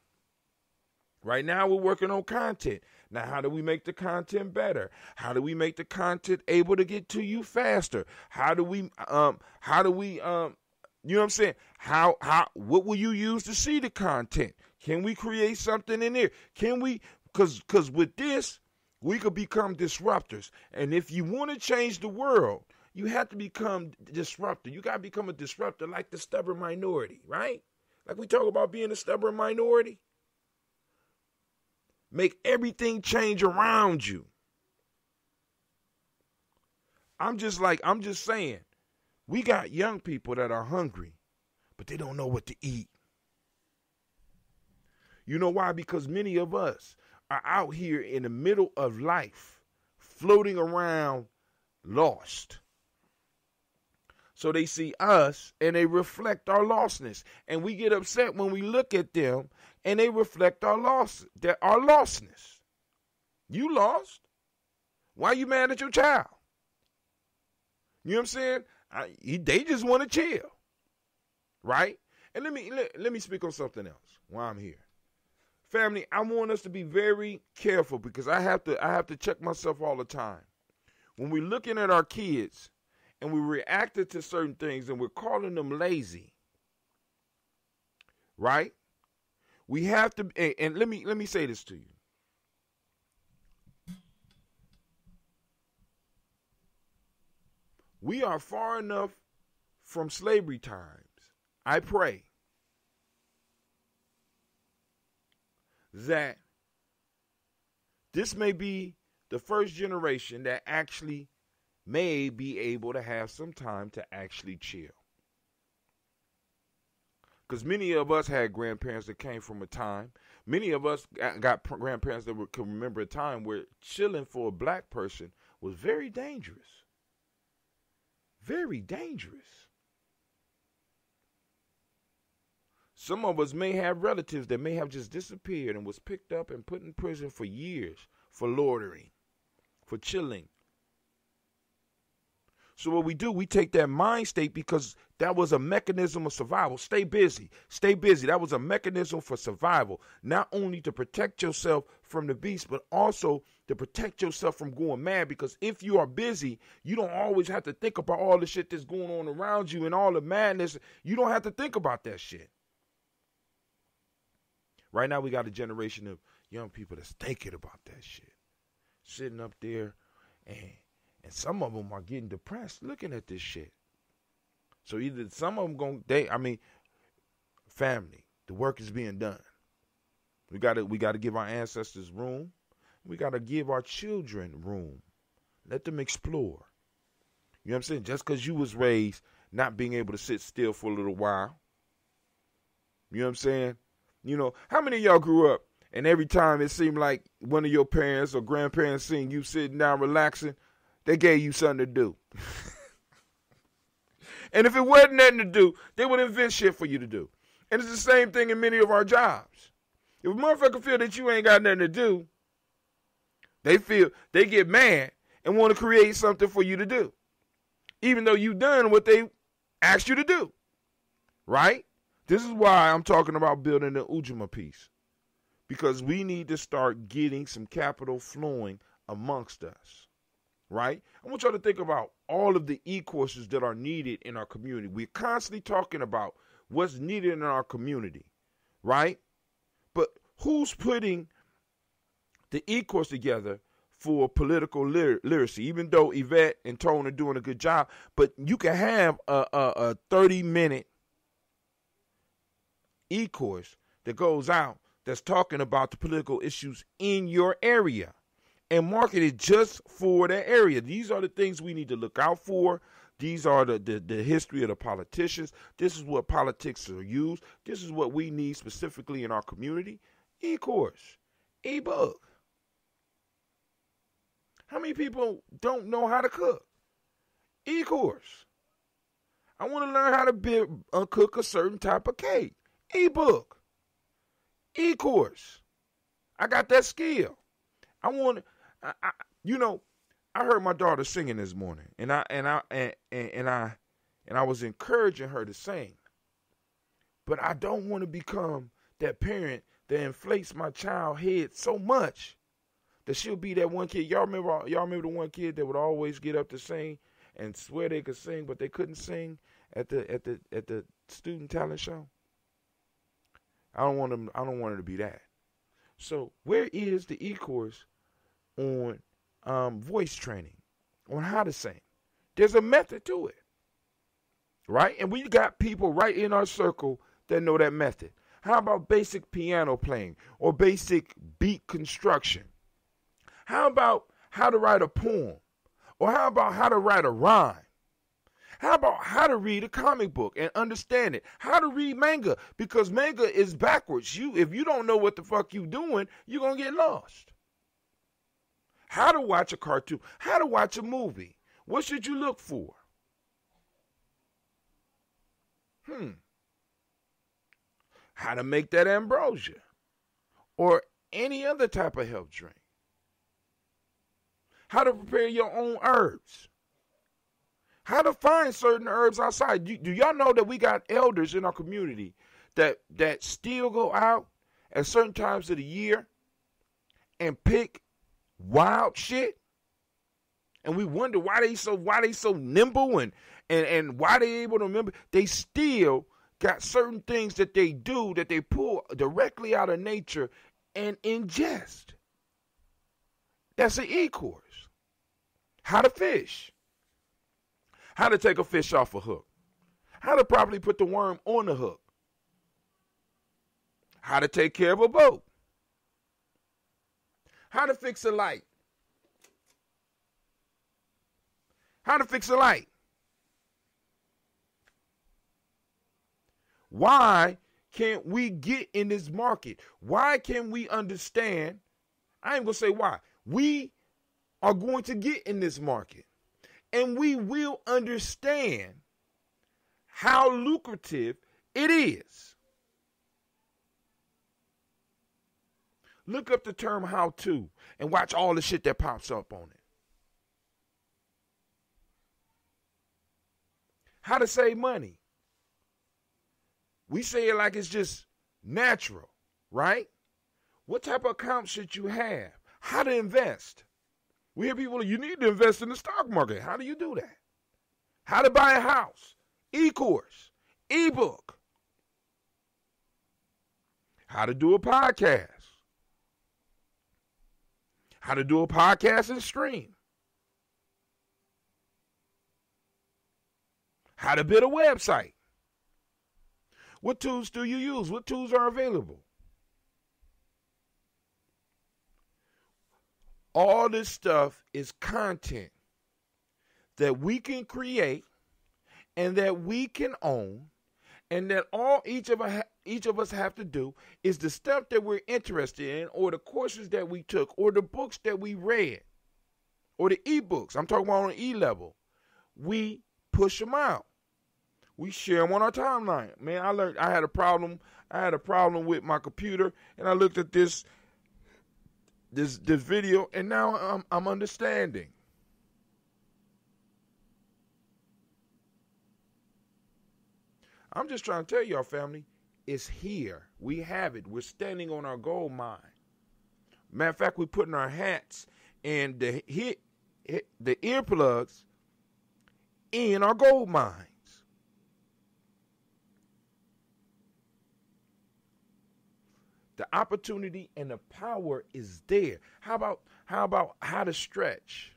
Right now, we're working on content. Now, how do we make the content better? How do we make the content able to get to you faster? How do we, you know what I'm saying? What will you use to see the content? Can we create something in there? Can we, because with this, we could become disruptors. And if you want to change the world, you have to become disruptor. You got to become a disruptor like the stubborn minority, right? Like we talk about being a stubborn minority. Make everything change around you. I'm just saying, we got young people that are hungry, but they don't know what to eat. You know why? Because many of us are out here in the middle of life, floating around lost. So they see us and they reflect our lostness. And we get upset when we look at them and they reflect our lostness. You lost? Why are you mad at your child? You know what I'm saying? They just want to chill. Right? And let me speak on something else while I'm here. Family, I want us to be very careful because I have to check myself all the time. When we're looking at our kids and we reacted to certain things and we're calling them lazy, right? We have to, and let me say this to you. We are far enough from slavery times, I pray, that this may be the first generation that actually may be able to have some time to actually chill. Because many of us had grandparents that came from a time. Many of us got grandparents that can remember a time where chilling for a black person was very dangerous. Very dangerous. Some of us may have relatives that may have just disappeared and was picked up and put in prison for years for loitering, for chilling. So what we do, we take that mind state because that was a mechanism of survival. Stay busy. Stay busy. That was a mechanism for survival. Not only to protect yourself from the beast, but also to protect yourself from going mad. Because if you are busy, you don't always have to think about all the shit that's going on around you and all the madness. You don't have to think about that shit. Right now we got a generation of young people that's thinking about that shit. Sitting up there and some of them are getting depressed looking at this shit. So either some of them family, the work is being done. We gotta give our ancestors room. We gotta give our children room. Let them explore. You know what I'm saying? Just because you was raised not being able to sit still for a little while. You know what I'm saying? You know, how many of y'all grew up and every time it seemed like one of your parents or grandparents seen you sitting down relaxing, they gave you something to do. And if it wasn't nothing to do, they would invent shit for you to do. And it's the same thing in many of our jobs. If a motherfucker feel that you ain't got nothing to do, they get mad and want to create something for you to do. Even though you done what they asked you to do. Right? This is why I'm talking about building the Ujamaa piece. Because we need to start getting some capital flowing amongst us. Right? I want y'all to think about all of the e-courses that are needed in our community. We're constantly talking about what's needed in our community. Right? But who's putting the e-course together for political literacy, even though Yvette and Tone are doing a good job. But you can have a 30-minute e-course that goes out that's talking about the political issues in your area and market it just for that area. These are the things we need to look out for. These are the history of the politicians. This is what politics are used. This is what we need specifically in our community. E-course, e-book. How many people don't know how to cook? E-course. I want to learn how to cook a certain type of cake. E-book. E-course. I got that skill. I heard my daughter singing this morning, and I was encouraging her to sing. But I don't want to become that parent that inflates my child's head so much that she'll be that one kid. Y'all remember the one kid that would always get up to sing and swear they could sing, but they couldn't sing at the student talent show? I don't want her to be that. So where is the e-course on voice training, on how to sing? There's a method to it, right? And we got people right in our circle that know that method. How about basic piano playing or basic beat construction? How about how to write a poem? Or how about how to write a rhyme? How about how to read a comic book and understand it? How to read manga, because manga is backwards. If you don't know what the fuck you doing, you're going to get lost. How to watch a cartoon. How to watch a movie. What should you look for? How to make that ambrosia or any other type of health drink. How to prepare your own herbs. How to find certain herbs outside. Do y'all know that we got elders in our community that still go out at certain times of the year and pick wild shit? And we wonder why they so nimble and why they able to remember. They still got certain things that they do that they pull directly out of nature and ingest. That's an e-course. How to fish. How to take a fish off a hook. How to properly put the worm on the hook. How to take care of a boat. How to fix a light. How to fix a light. Why can't we get in this market? Why can't we understand? I ain't going to say why. We are going to get in this market. And we will understand how lucrative it is. Look up the term how to and watch all the shit that pops up on it. How to save money. We say it like it's just natural, right? What type of account should you have? How to invest. We hear people, you need to invest in the stock market. How do you do that? How to buy a house. E-course. E-book. How to do a podcast. How to do a podcast and stream. How to build a website. What tools do you use? What tools are available? All this stuff is content that we can create and that we can own, and that each of us have to do is the stuff that we're interested in, or the courses that we took, or the books that we read, or the e-books. I'm talking about on the E-level. We push them out. We share them on our timeline. Man, I had a problem with my computer, and I looked at this video, and now I'm understanding. I'm just trying to tell y'all, family, it's here. We have it. We're standing on our gold mine. Matter of fact, we're putting our hats and the earplugs in our gold mines. The opportunity and the power is there. How How about how to stretch?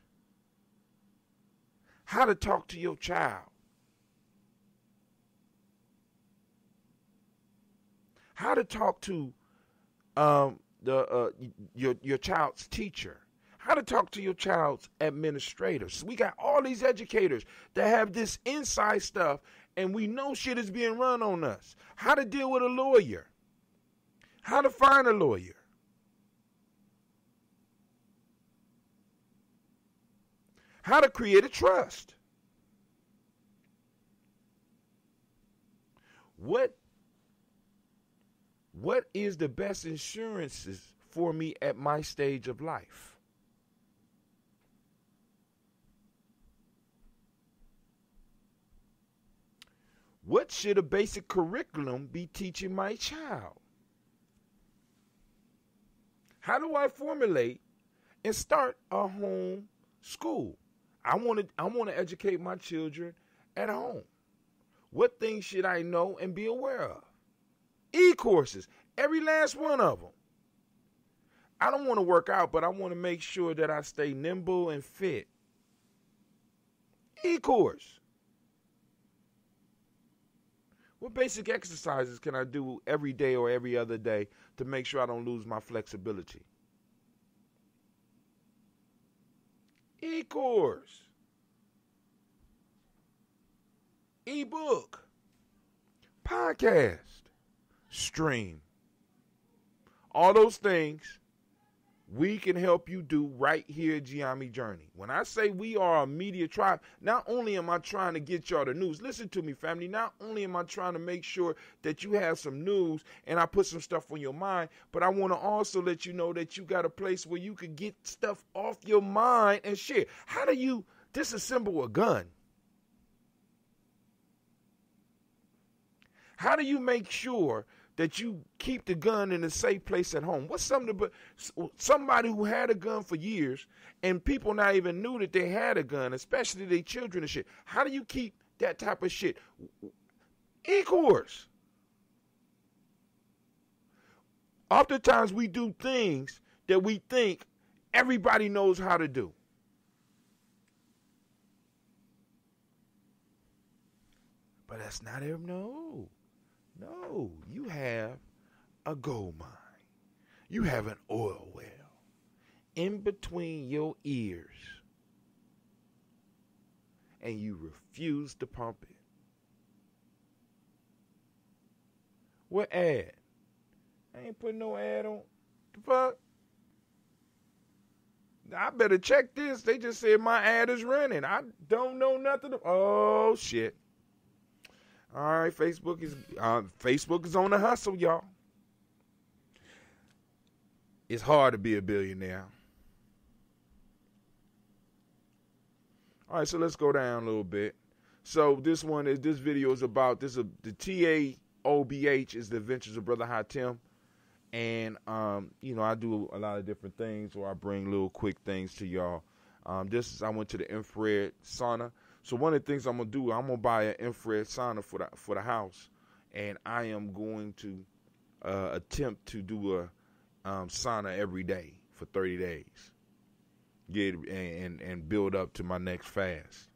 How to talk to your child? How to talk to your child's teacher? How to talk to your child's administrators? We got all these educators that have this inside stuff, and we know shit is being run on us. How to deal with a lawyer? How to find a lawyer? How to create a trust? What is the best insurances for me at my stage of life? What should a basic curriculum be teaching my child? How do I formulate and start a home school? I want to educate my children at home. What things should I know and be aware of? E-courses, every last one of them. I don't want to work out, but I want to make sure that I stay nimble and fit. E-course. What basic exercises can I do every day or every other day to make sure I don't lose my flexibility? E-course. E-book. Podcast. Stream. All those things we can help you do right here at Gye-Nyame Journey. When I say we are a media tribe, not only am I trying to get y'all the news, listen to me, family, not only am I trying to make sure that you have some news and I put some stuff on your mind, but I want to also let you know that you got a place where you can get stuff off your mind and share. How do you disassemble a gun? How do you make sure that you keep the gun in a safe place at home? What's something but somebody who had a gun for years and people not even knew that they had a gun, especially their children and shit. How do you keep that type of shit? E-course. Oftentimes we do things that we think everybody knows how to do. But that's not it. No, you have a gold mine. You have an oil well in between your ears, and you refuse to pump it. What ad? I ain't putting no ad on. The fuck? I better check this. They just said my ad is running. I don't know nothing. Oh, shit. All right, Facebook is on the hustle, y'all. It's hard to be a billionaire. All right, so let's go down a little bit. So this video is about the TAOBH is the Adventures of Brother Hatim, and I do a lot of different things, or I bring little quick things to y'all. I went to the infrared sauna. So one of the things I'm going to do, I'm going to buy an infrared sauna for the house, and I am going to attempt to do a sauna every day for 30 days. Get and build up to my next fast,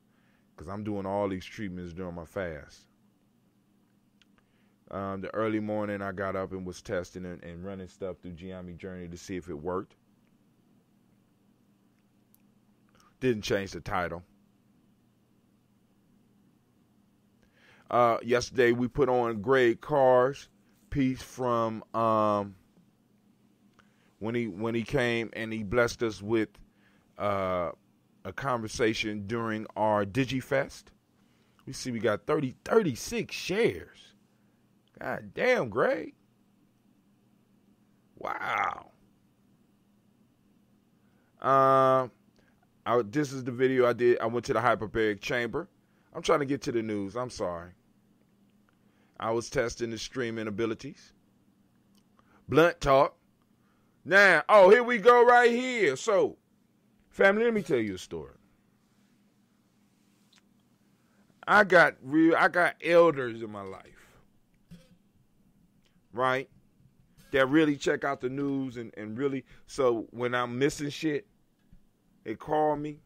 because I'm doing all these treatments during my fast. The early morning, I got up and was testing and running stuff through Gye-Nyame Journey to see if it worked. Didn't change the title. Yesterday we put on Greg Carr's piece from when he came and he blessed us with a conversation during our DigiFest. We see we got 36 shares. God damn, Greg. Wow. This is the video I did. I went to the hyperbaric chamber. I'm trying to get to the news. I'm sorry. I was testing the streaming abilities. Blunt talk. Now, here we go right here. So, family, let me tell you a story. I got elders in my life, right? That really check out the news and really, so when I'm missing shit, They called me.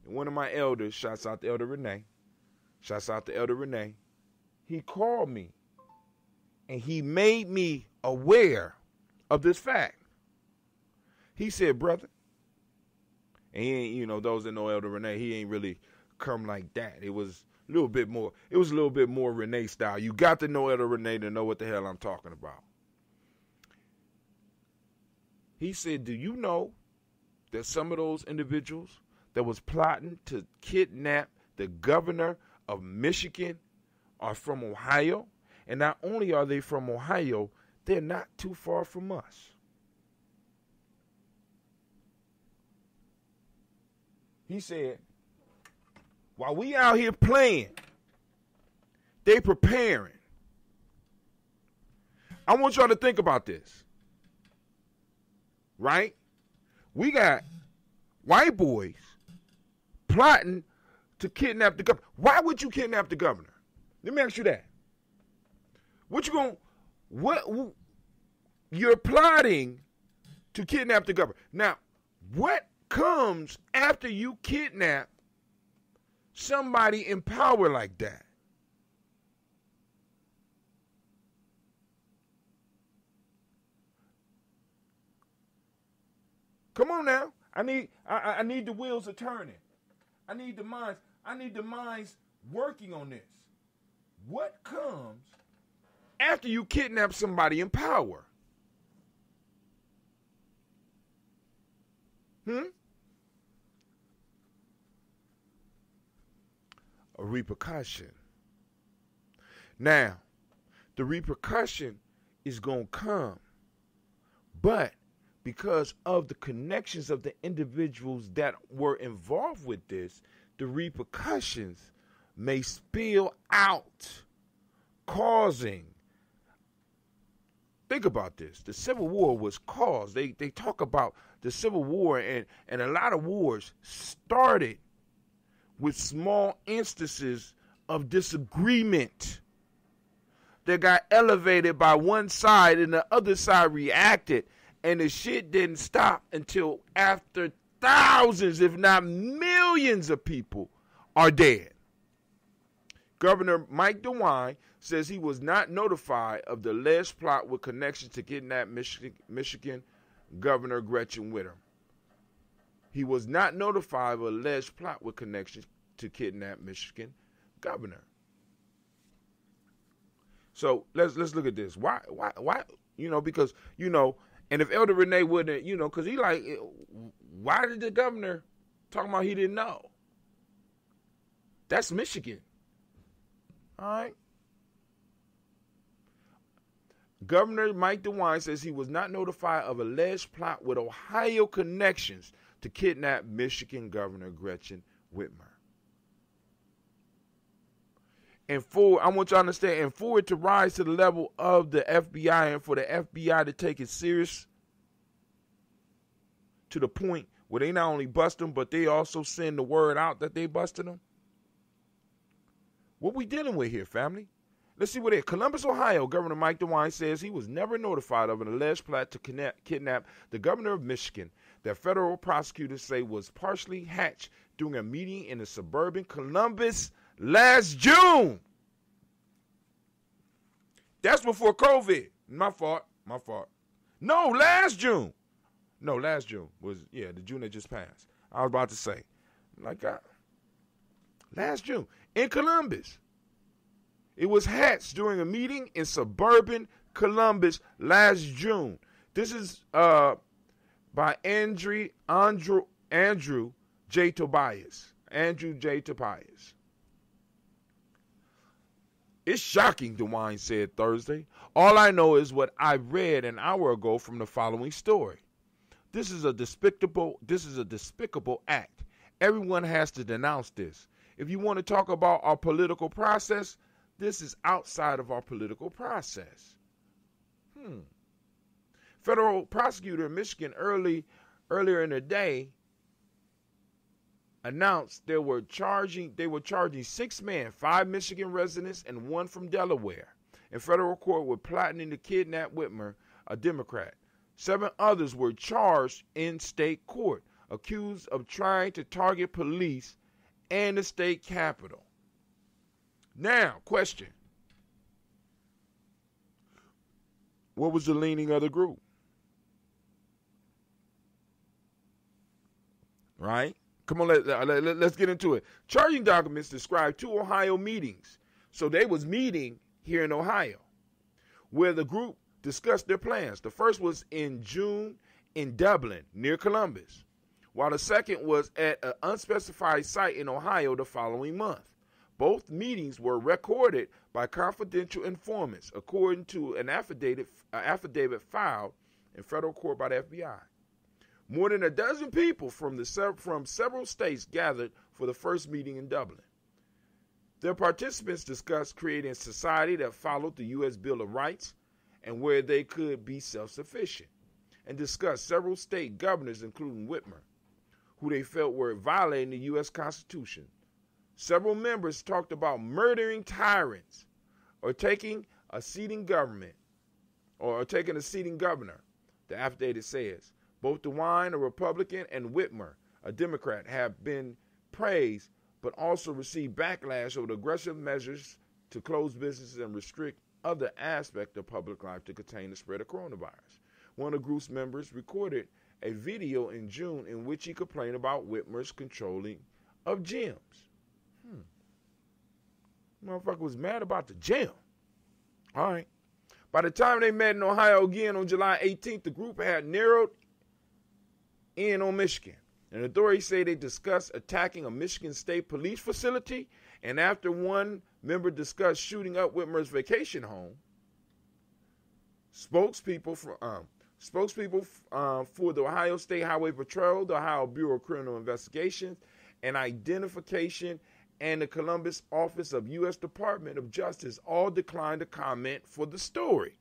And one of my elders, shouts out to Elder Renee. He called me. And he made me aware of this fact. He said, brother, and he ain't, those that know Elder Renee, he ain't really come like that. It was a little bit more Renee style. You got to know Elder Renee to know what the hell I'm talking about. He said, do you know that some of those individuals that was plotting to kidnap the governor of Michigan are from Ohio? And not only are they from Ohio, they're not too far from us. He said, while we out here playing, they preparing. I want y'all to think about this. Right? We got white boys plotting to kidnap the governor. Why would you kidnap the governor? Let me ask you that. You're plotting to kidnap the governor. Now, what comes after you kidnap somebody in power like that? Come on now. I need the wheels are turning. I need the minds working on this. What comes after you kidnap somebody in power? A repercussion. Now, the repercussion is going to come, but because of the connections of the individuals that were involved with this, the repercussions may spill out, causing. Think about this. The Civil War was caused. They talk about the Civil War, and a lot of wars started with small instances of disagreement that got elevated by one side and the other side reacted, and the shit didn't stop until after thousands, if not millions of people are dead. Governor Mike DeWine says he was not notified of the alleged plot with connection to kidnap Michigan Governor Gretchen Whitmer. He was not notified of alleged plot with connection to kidnap Michigan governor. So let's look at this. Why? Because and if Elder Renee wouldn't, because he like, why did the governor talking about he didn't know? That's Michigan. All right. Governor Mike DeWine says he was not notified of alleged plot with Ohio connections to kidnap Michigan Governor Gretchen Whitmer. And I want you to understand, and for it to rise to the level of the FBI and for the FBI to take it serious to the point where they not only bust them, but they also send the word out that they busted them. What we dealing with here, family? Let's see what it is. Columbus, Ohio, Governor Mike DeWine says he was never notified of an alleged plot to kidnap the governor of Michigan that federal prosecutors say was partially hatched during a meeting in a suburban Columbus last June. That's before COVID. My fault. No, last June. Last June was, the June that just passed. I was about to say, last June in Columbus. It was hatched during a meeting in suburban Columbus last June. This is by Andrew J. Tobias. Andrew J. Tobias. It's shocking, DeWine said Thursday. All I know is what I read an hour ago from the following story. This is a despicable act. Everyone has to denounce this. If you want to talk about our political process, this is outside of our political process. Federal prosecutor in Michigan earlier in the day announced they were charging 6 men, 5 Michigan residents and 1 from Delaware, in federal court with plotting to kidnap Whitmer, a Democrat. 7 others were charged in state court. accused of trying to target police and the state capitol. Now, question. What was the leaning of the group? Right? Come on, let's get into it. Charging documents describe 2 Ohio meetings. So they was meeting here in Ohio, where the group discussed their plans. The first was in June in Dublin, near Columbus, while the second was at an unspecified site in Ohio the following month. Both meetings were recorded by confidential informants, according to an affidavit filed in federal court by the FBI. More than a dozen people from several states gathered for the first meeting in Dublin. Their participants discussed creating a society that followed the U.S. Bill of Rights and where they could be self-sufficient, and discussed several state governors, including Whitmer, who they felt were violating the U.S. Constitution. Several members talked about murdering tyrants or taking a seating governor, the affidavit says. Both DeWine, a Republican, and Whitmer, a Democrat, have been praised but also received backlash over the aggressive measures to close businesses and restrict other aspects of public life to contain the spread of coronavirus. One of the group's members recorded a video in June in which he complained about Whitmer's controlling of gyms. Motherfucker was mad about the gym. All right. By the time they met in Ohio again on July 18th, the group had narrowed in on Michigan. And authorities say they discussed attacking a Michigan State police facility, and after one member discussed shooting up Whitmer's vacation home, spokespeople for the Ohio State Highway Patrol, the Ohio Bureau of Criminal Investigations and Identification, and the Columbus Office of U.S. Department of Justice all declined to comment for the story.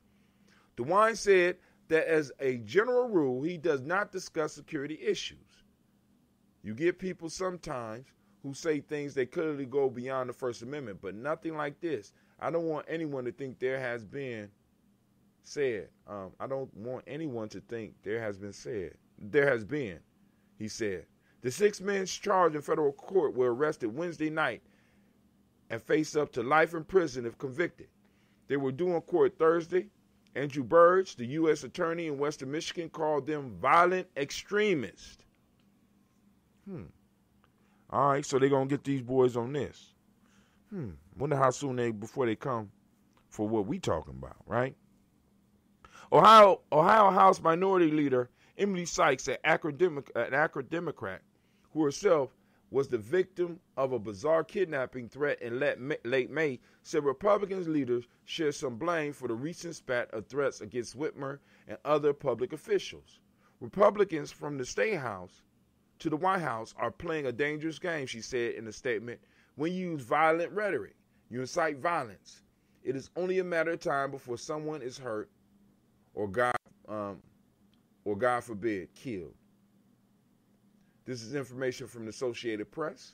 DeWine said that as a general rule, he does not discuss security issues. You get people sometimes who say things that clearly go beyond the First Amendment, but nothing like this. I don't want anyone to think there has been said. I don't want anyone to think there has been said. There has been, he said. The 6 men charged in federal court were arrested Wednesday night and face up to life in prison if convicted. They were due in court Thursday. Andrew Burge, the U.S. attorney in Western Michigan, called them violent extremists. All right, so they're going to get these boys on this. Wonder how soon before they come for what we talking about, right? Ohio House Minority Leader Emily Sykes, an Akron Democrat, who herself was the victim of a bizarre kidnapping threat in late May, said Republicans leaders share some blame for the recent spat of threats against Whitmer and other public officials. Republicans from the State House to the White House are playing a dangerous game, she said in a statement. When you use violent rhetoric, you incite violence. It is only a matter of time before someone is hurt or God forbid, killed. This is information from the Associated Press.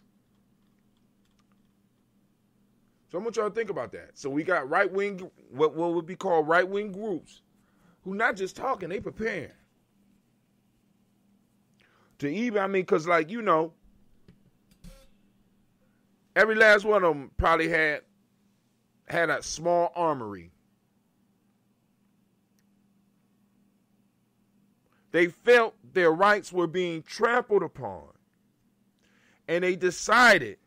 So I want y'all to think about that. So we got right-wing, what would be called right-wing groups, who not just talking, they preparing. To even, because every last one of them probably had a small armory. They felt their rights were being trampled upon, and they decided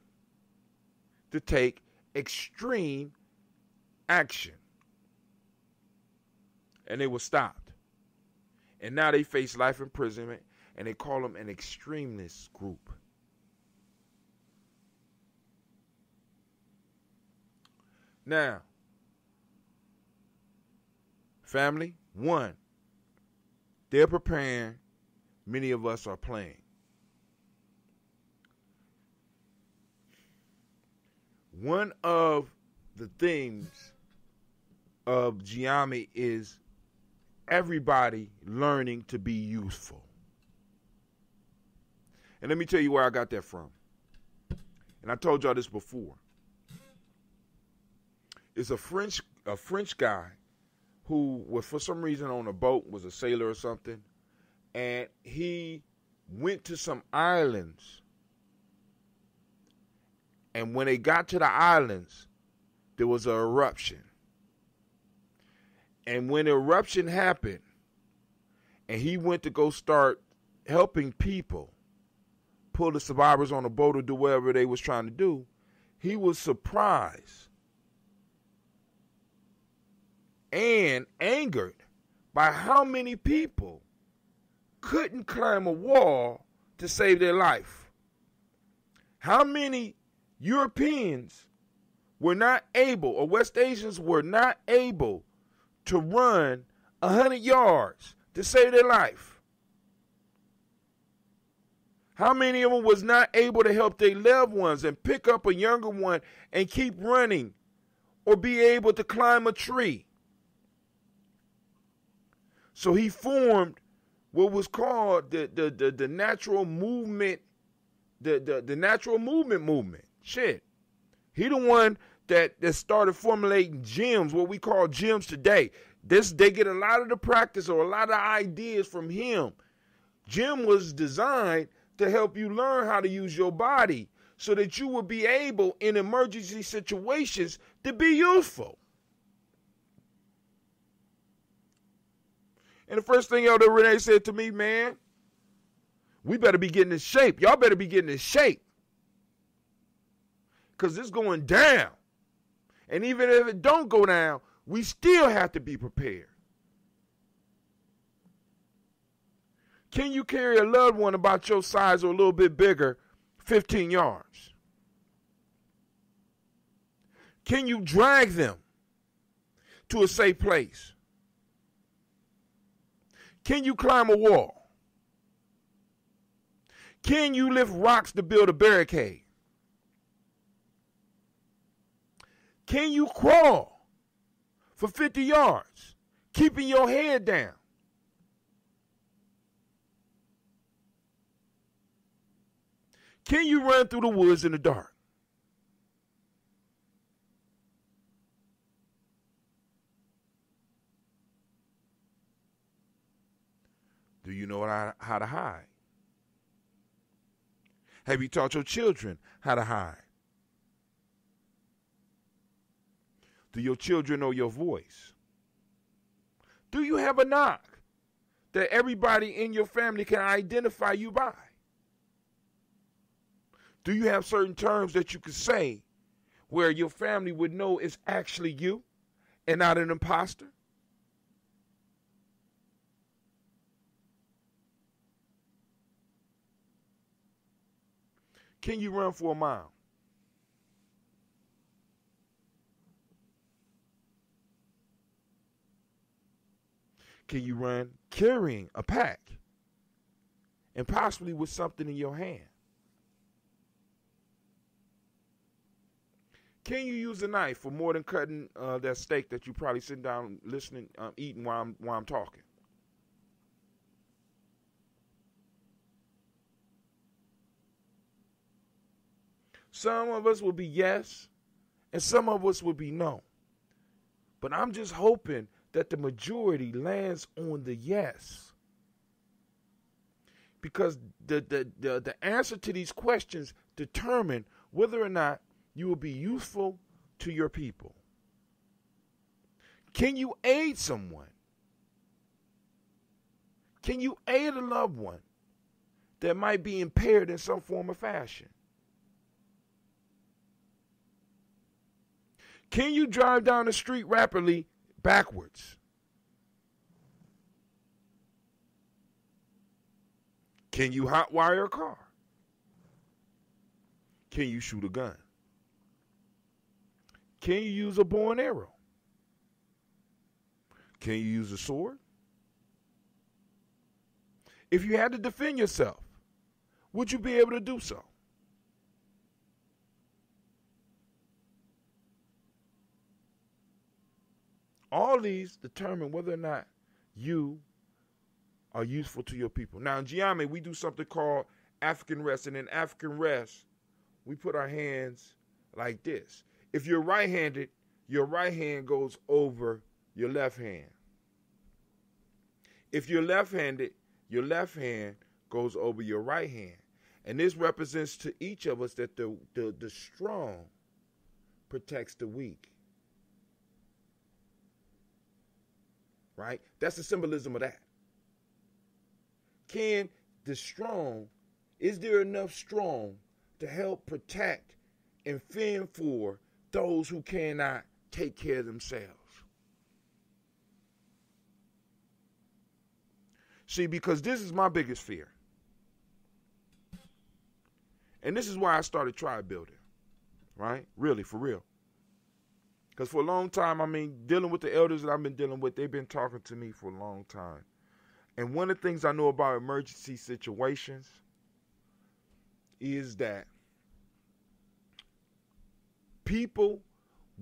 to take extreme action. And they were stopped. And now they face life imprisonment, and they call them an extremist group. Now, family, one, they're preparing. Many of us are playing. One of the themes of Gye-Nyame is everybody learning to be useful. And let me tell you where I got that from. And I told y'all this before. It's a French guy who was for some reason on a boat, was a sailor or something, and he went to some islands. And when they got to the islands, there was an eruption. And when the eruption happened, and he went to go start helping people pull the survivors on a boat or do whatever they was trying to do, he was surprised and angered by how many people couldn't climb a wall to save their life. How many Europeans were not able, or West Asians were not able to run 100 yards to save their life? How many of them was not able to help their loved ones and pick up a younger one and keep running, or be able to climb a tree? So he formed what was called the natural movement, the natural movement. Shit. He the one that started formulating gyms, what we call gyms today. They get a lot of the practice or a lot of ideas from him. Gym was designed to help you learn how to use your body so that you will be able, in emergency situations, to be useful. And the first thing Elder Renee said to me, man, we better be getting in shape. Y'all better be getting in shape, because it's going down. And even if it don't go down, we still have to be prepared. Can you carry a loved one about your size or a little bit bigger 15 yards? Can you drag them to a safe place? Can you climb a wall? Can you lift rocks to build a barricade? Can you crawl for 50 yards, keeping your head down? Can you run through the woods in the dark? Do you know how to hide? Have you taught your children how to hide? Do your children know your voice? Do you have a knock that everybody in your family can identify you by? Do you have certain terms that you can say where your family would know it's actually you and not an imposter? Can you run for a mile? Can you run carrying a pack and possibly with something in your hand? Can you use a knife for more than cutting that steak that you probably sitting down listening, eating while I'm talking? Some of us will be yes, and some of us will be no. But I'm just hoping that the majority lands on the yes. Because the answer to these questions determine whether or not you will be useful to your people. Can you aid someone? Can you aid a loved one that might be impaired in some form or fashion? Can you drive down the street rapidly backwards? Can you hotwire a car? Can you shoot a gun? Can you use a bow and arrow? Can you use a sword? If you had to defend yourself, would you be able to do so? All these determine whether or not you are useful to your people. Now, in Gye-Nyame, we do something called African rest. And in African rest, we put our hands like this. If you're right-handed, your right hand goes over your left hand. If you're left-handed, your left hand goes over your right hand. And this represents to each of us that the strong protects the weak. Right? That's the symbolism of that. Is there enough strong to help protect and fend for those who cannot take care of themselves? See, because this is my biggest fear. And this is why I started tribe building. Right? Really, for real. Because for a long time, dealing with the elders that I've been dealing with, they've been talking to me for a long time. And one of the things I know about emergency situations is that people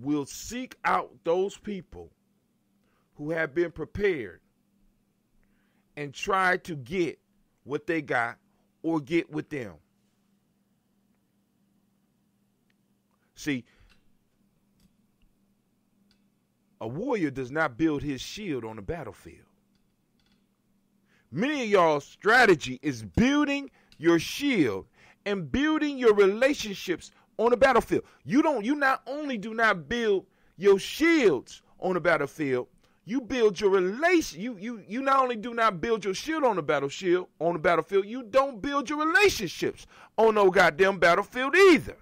will seek out those people who have been prepared and try to get what they got or get with them. See, a warrior does not build his shield on the battlefield. Many of y'all's strategy is building your shield and building your relationships on the battlefield. You not only do not build your shields on the battlefield, you build your relation. You not only do not build your shield on the battlefield, you don't build your relationships on no goddamn battlefield either.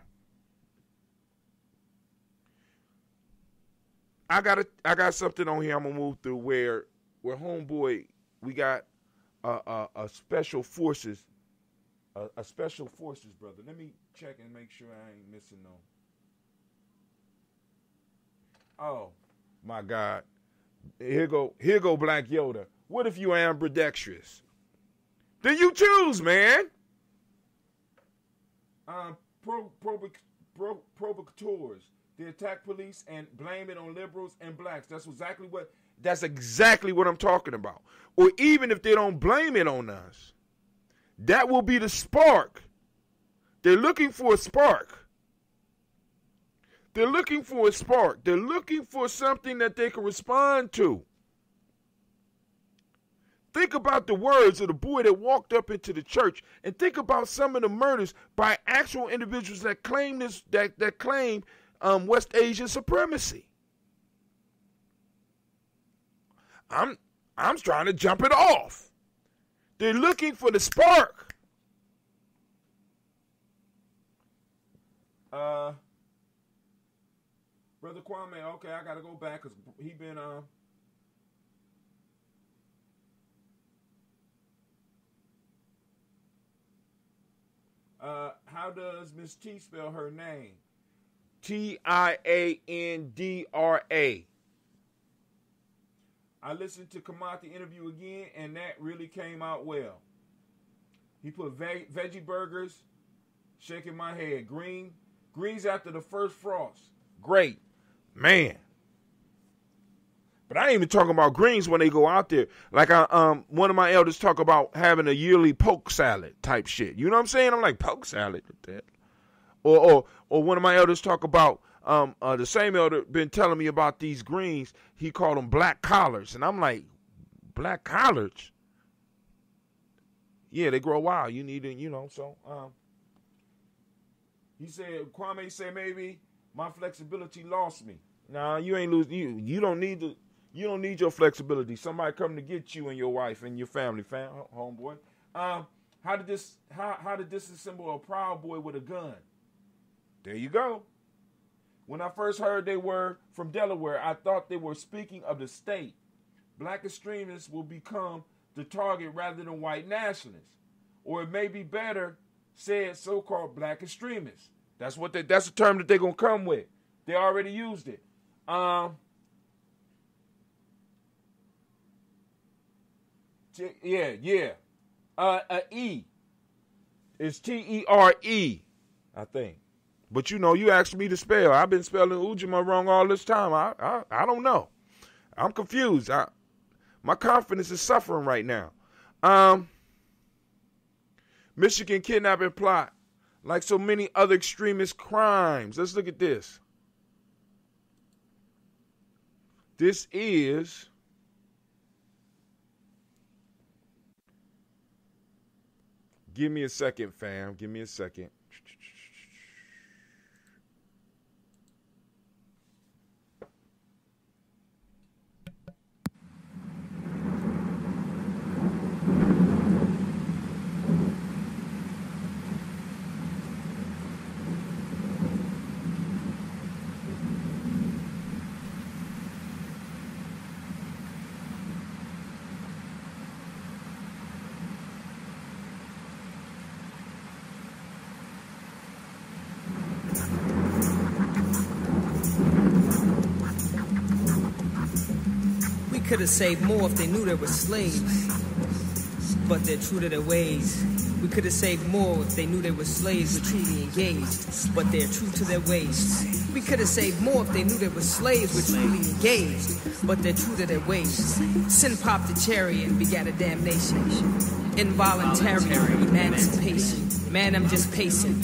I got something on here I'm gonna move through where homeboy, we got a special forces, a special forces brother. Let me check and make sure I ain't missing no. Oh my God, here go Black Yoda. What if you are ambidextrous? Then you choose, man. Provocateurs. They attack police and blame it on liberals and blacks. That's exactly what I'm talking about. Or even if they don't blame it on us, that will be the spark. They're looking for a spark. They're looking for a spark. They're looking for something that they can respond to. Think about the words of the boy that walked up into the church, and think about some of the murders by actual individuals that claim West Asian supremacy. I'm trying to jump it off. They're looking for the spark. Brother Kwame, okay, I gotta go back because he been how does Miss T spell her name? Tiandra. I listened to Kamati interview again, and that really came out well. He put veggie burgers, shaking my head. Greens after the first frost. Great. Man. But I ain't even talking about greens when they go out there. Like one of my elders talk about having a yearly poke salad type shit. You know what I'm saying? I'm like, poke salad? What the hell? Or one of my elders talk about, the same elder been telling me about these greens. He called them black collards. And I'm like, black collards? Yeah, they grow wild. You need to, so. Kwame said maybe my flexibility lost me. Nah, you ain't lose. You don't need your flexibility. Somebody come to get you and your wife and your family, homeboy. How did this assemble a Proud Boy with a gun? There you go. When I first heard they were from Delaware, I thought they were speaking of the state. Black extremists will become the target rather than white nationalists. Or it may be better said so-called black extremists. That's the term that they're going to come with. They already used it. Yeah. E. It's T-E-R-E, I think. But you asked me to spell. I've been spelling Ujamaa wrong all this time. I don't know. I'm confused. My confidence is suffering right now. Michigan kidnapping plot. Like so many other extremist crimes. Let's look at this. This is Give me a second, fam. Give me a second. Could have saved more if they knew they were slaves, but they're true to their ways. We could have saved more if they knew they were slaves, were truly engaged, but they're true to their ways. We could have saved more if they knew they were slaves, were truly engaged, but they're true to their ways. Sin popped a cherry and begat a damnation. Involuntary emancipation. Man, I'm just pacing.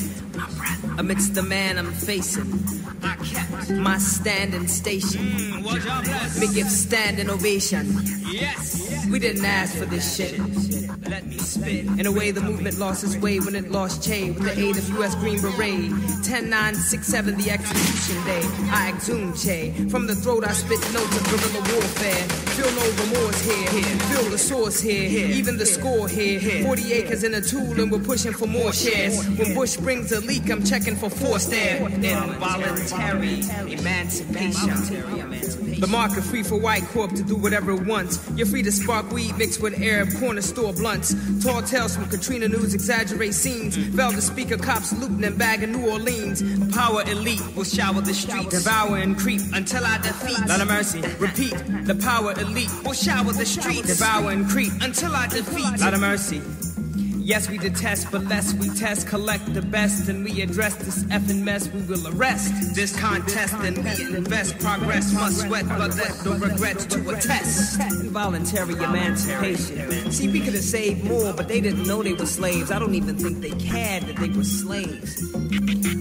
Amidst the man I'm facing, I kept my standing station. Me give standing ovation. Yes, we didn't ask for this shit. Let me spit. In a way, the movement lost its way when it lost Che with the aid of U.S. Green Beret. 10-9-6-7, the execution day. I exhumed Che. From the throat, I spit notes of guerrilla warfare. Feel no remorse here. Feel the source here. Even the score here. 40 acres in a tool, and we're pushing for more shares. When Bush brings a leak, I'm checking for forced air. Involuntary emancipation. The market free for white corp to do whatever it wants. You're free to spark weed mixed with Arab corner store blunts. Tall tales from Katrina News exaggerate scenes. Velvet speaker cops looting and bagging New Orleans. Power elite will shower the streets. Devour and creep until I defeat. Lot of mercy. Repeat. The power elite will shower the streets. Devour and creep until I defeat. Lot of mercy. Yes, we detest, but less we test, collect the best, and we address this effing mess. We will arrest this contest, and we invest. Progress must sweat, but let no regrets to attest. Involuntary emancipation. See, we could have saved more, but they didn't know they were slaves. I don't even think they cared that they were slaves.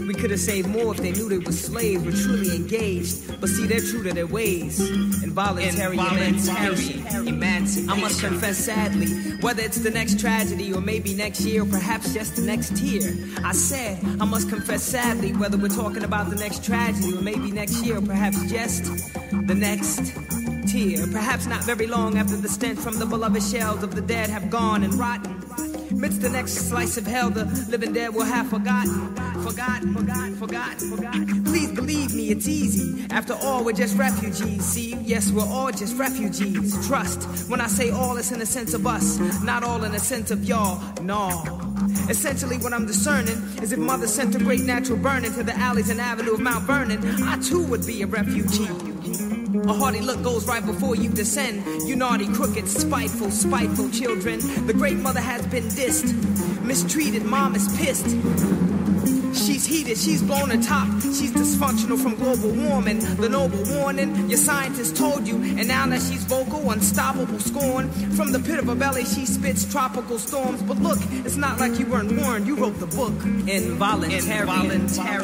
We could have saved more if they knew they were slaves, were truly engaged. But see, they're true to their ways. Involuntary emancipation. I must confess sadly, whether it's the next tragedy or maybe next year or perhaps just the next year. I said, I must confess sadly, whether we're talking about the next tragedy or maybe next year or perhaps just the next tear. Perhaps not very long after the stench from the beloved shells of the dead have gone and rotten. Amidst the next slice of hell, the living dead will have forgotten. Please believe me, it's easy. After all, we're just refugees. See, yes, we're all just refugees. Trust, when I say all, it's in a sense of us, not all in a sense of y'all. No. Essentially, what I'm discerning is if Mother sent a great natural burning to the alleys and avenue of Mount Vernon, I too would be a refugee. A hearty look goes right before you descend. You naughty, crooked, spiteful children. The great mother has been dissed, mistreated, mom is pissed. She's heated, she's blown atop. She's dysfunctional from global warming. The noble warning, your scientists told you. And now that she's vocal, unstoppable scorn. From the pit of her belly, she spits tropical storms. But look, it's not like you weren't warned. You wrote the book. Involuntary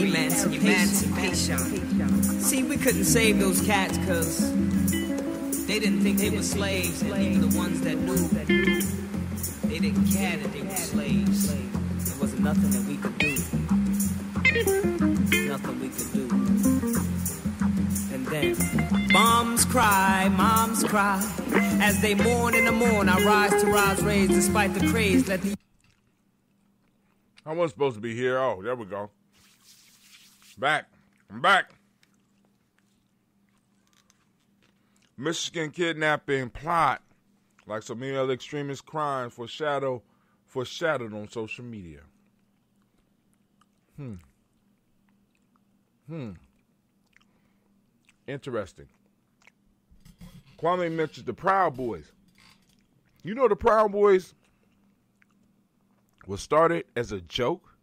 emancipation. See, we couldn't save those cats because they didn't think they were slaves. And even the ones that knew, they didn't care that they were slaves. There wasn't nothing that we could do. Nothing we could do. And then moms cry, as they mourn in the morn. I rise to rise raised despite the craze. Let the I wasn't supposed to be here. Oh, there we go. I'm back. Michigan kidnapping plot, like so many other extremist crimes, foreshadowed on social media. Interesting. Kwame mentions the Proud Boys. You know the Proud Boys was started as a joke?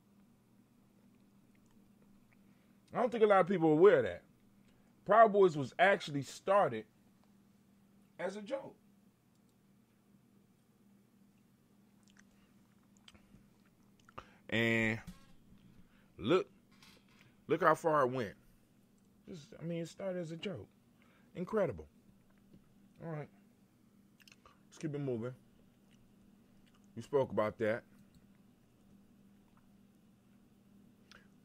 I don't think a lot of people are aware of that. Proud Boys was actually started as a joke. And look how far it went. It started as a joke. Incredible. All right. Let's keep it moving. We spoke about that.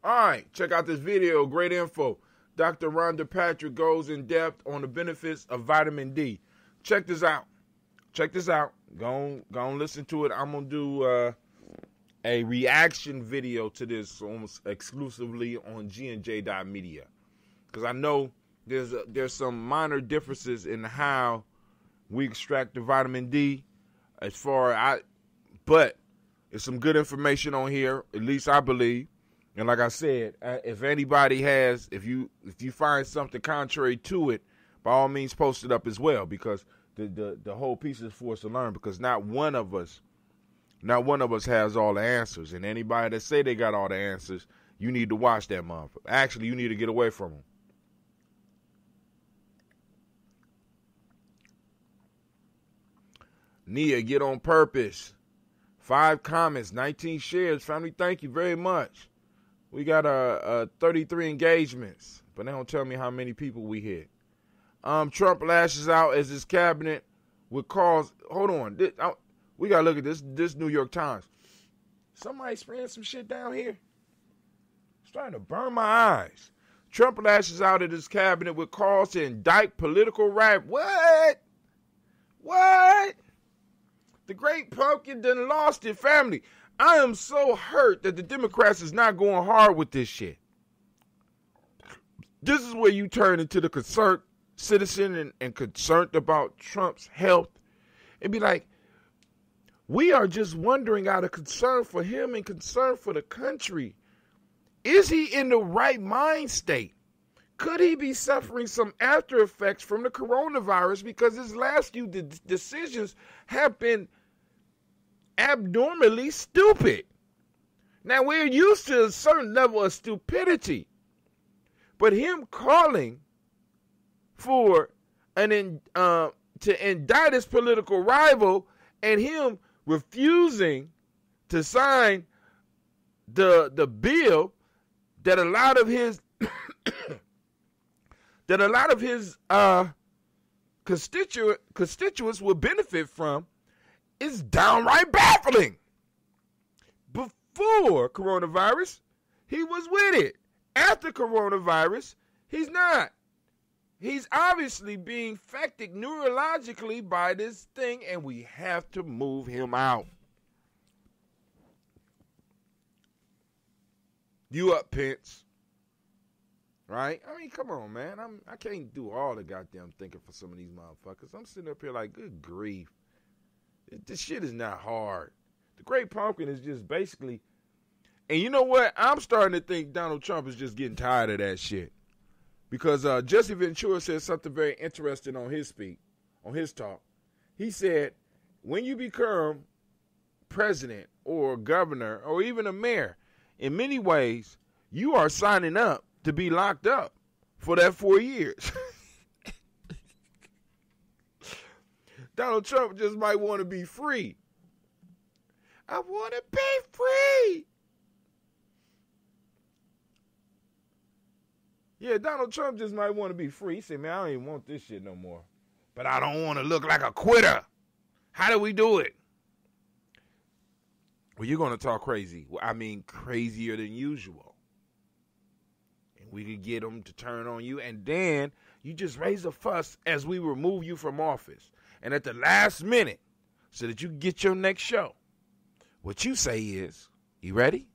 All right, check out this video. Great info. Dr. Rhonda Patrick goes in depth on the benefits of vitamin D. Check this out. Go on, listen to it. I'm going to do a reaction video to this almost exclusively on GNJ.Media. Because I know there's some minor differences in how we extract the vitamin D but there's some good information on here, at least I believe. And like I said, if anybody if you find something contrary to it, by all means post it up as well, because the whole piece is for us to learn, because not one of us has all the answers. And anybody that say they got all the answers, you need to watch that motherfucker. Actually, you need to get away from them. Nia, get on purpose. 5 comments, 19 shares. Family, thank you very much. We got 33 engagements, but they don't tell me how many people we hit. Trump lashes out as his cabinet would cause. Hold on, we gotta look at this New York Times. Somebody spraying some shit down here. It's starting to burn my eyes. Trump lashes out at his cabinet with calls to indict political rival. What? The great pumpkin done lost it, family. I am so hurt that the Democrats is not going hard with this shit. This is where you turn into the concerned citizen and concerned about Trump's health and be like, we are just wondering out of concern for him and concern for the country. Is he in the right mind state? Could he be suffering some after effects from the coronavirus, because his last few decisions have been abnormally stupid? Now, we're used to a certain level of stupidity, but him calling for to indict his political rival and him refusing to sign the bill that a lot of his constituents will benefit from is downright baffling. Before coronavirus, he was with it. After coronavirus, he's not. He's obviously being affected neurologically by this thing, and we have to move him out. You up, Pence? Right? I mean, come on, man. I can't do all the goddamn thinking for some of these motherfuckers. I'm sitting up here like, good grief. This shit is not hard. The Great Pumpkin is just basically, and you know what? I'm starting to think Donald Trump is just getting tired of that shit. Because Jesse Ventura said something very interesting on his talk. He said, when you become president or governor or even a mayor, in many ways, you are signing up to be locked up for that 4 years. Donald Trump just might want to be free. I want to be free. Yeah, Donald Trump just might want to be free. He said, man, I don't even want this shit no more. But I don't want to look like a quitter. How do we do it? Well, you're going to talk crazy. I mean, crazier than usual. And we could get them to turn on you. And then you just raise a fuss as we remove you from office. And at the last minute, so that you can get your next show, what you say is, you ready?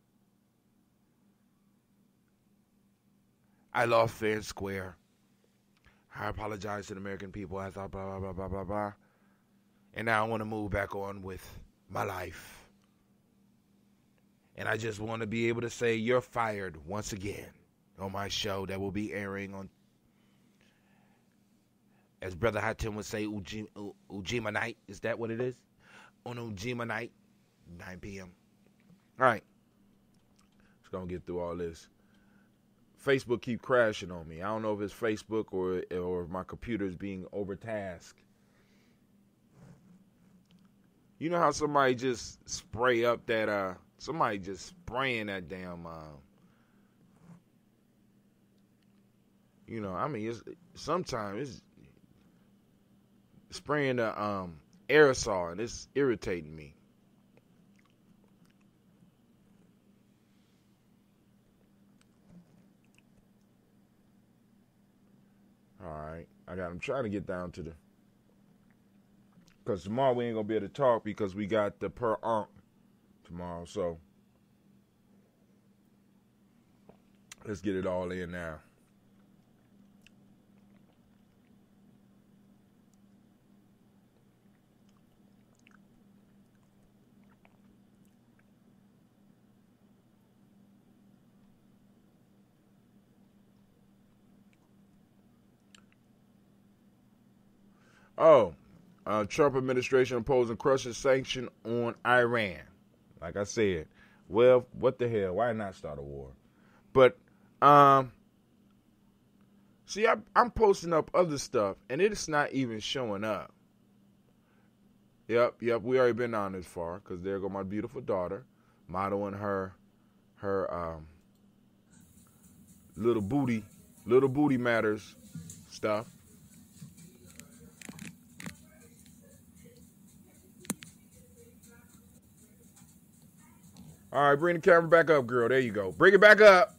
I lost fair and square. I apologize to the American people. I thought blah, blah, blah, blah, blah, blah. And now I want to move back on with my life. And I just want to be able to say you're fired once again on my show that will be airing on, as Brother Hatim would say, Ujamaa night. Is that what it is? On Ujamaa night, 9 p.m. All right. Just going to get through all this. Facebook keep crashing on me. I don't know if it's Facebook or if my computer is being overtasked. You know how somebody just spray up that, somebody just spraying that damn, you know, I mean, sometimes it's spraying the aerosol, and it's irritating me. right. I'm trying to get down to because tomorrow we ain't going to be able to talk because we got the per onk tomorrow. So let's get it all in now. Oh, Trump administration imposing crushing sanction on Iran. Like I said, well, what the hell? Why not start a war? But, see, I'm posting up other stuff, and it's not even showing up. Yep, we already been on this far, because there go my beautiful daughter, modeling her little booty matters stuff. All right, bring the camera back up, girl. There you go. Bring it back up.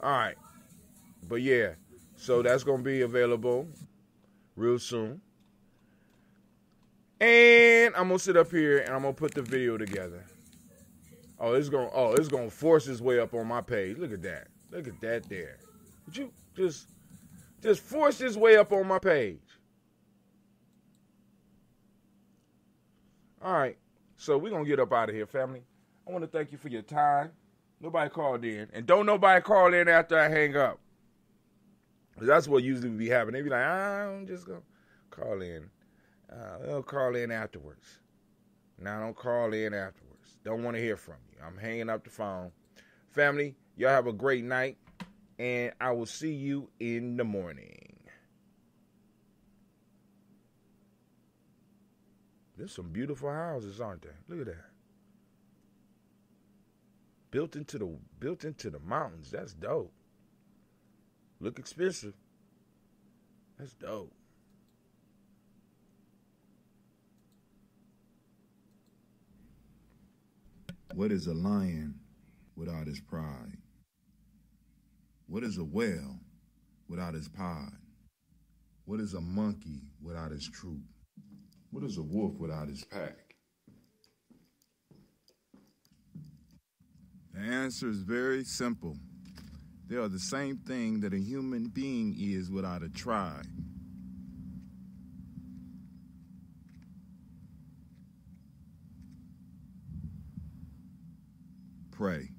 All right. But, yeah, so that's going to be available real soon. And I'm going to sit up here, and I'm going to put the video together. It's going to force its way up on my page. Look at that. Look at that there. Would you just force its way up on my page? All right. So we're going to get up out of here, family. I want to thank you for your time. Nobody called in. And don't nobody call in after I hang up. That's what usually be happening. They be like, I'm just going to call in. They'll call in afterwards. Now, don't call in afterwards. Don't want to hear from you. I'm hanging up the phone. Family, y'all have a great night. And I will see you in the morning. There's some beautiful houses, aren't there? Look at that. Built into the mountains. That's dope. Look expensive. That's dope. What is a lion without his pride? What is a whale without his pod? What is a monkey without his troop? What is a wolf without his pack? The answer is very simple. They are the same thing that a human being is without a tribe. Pray.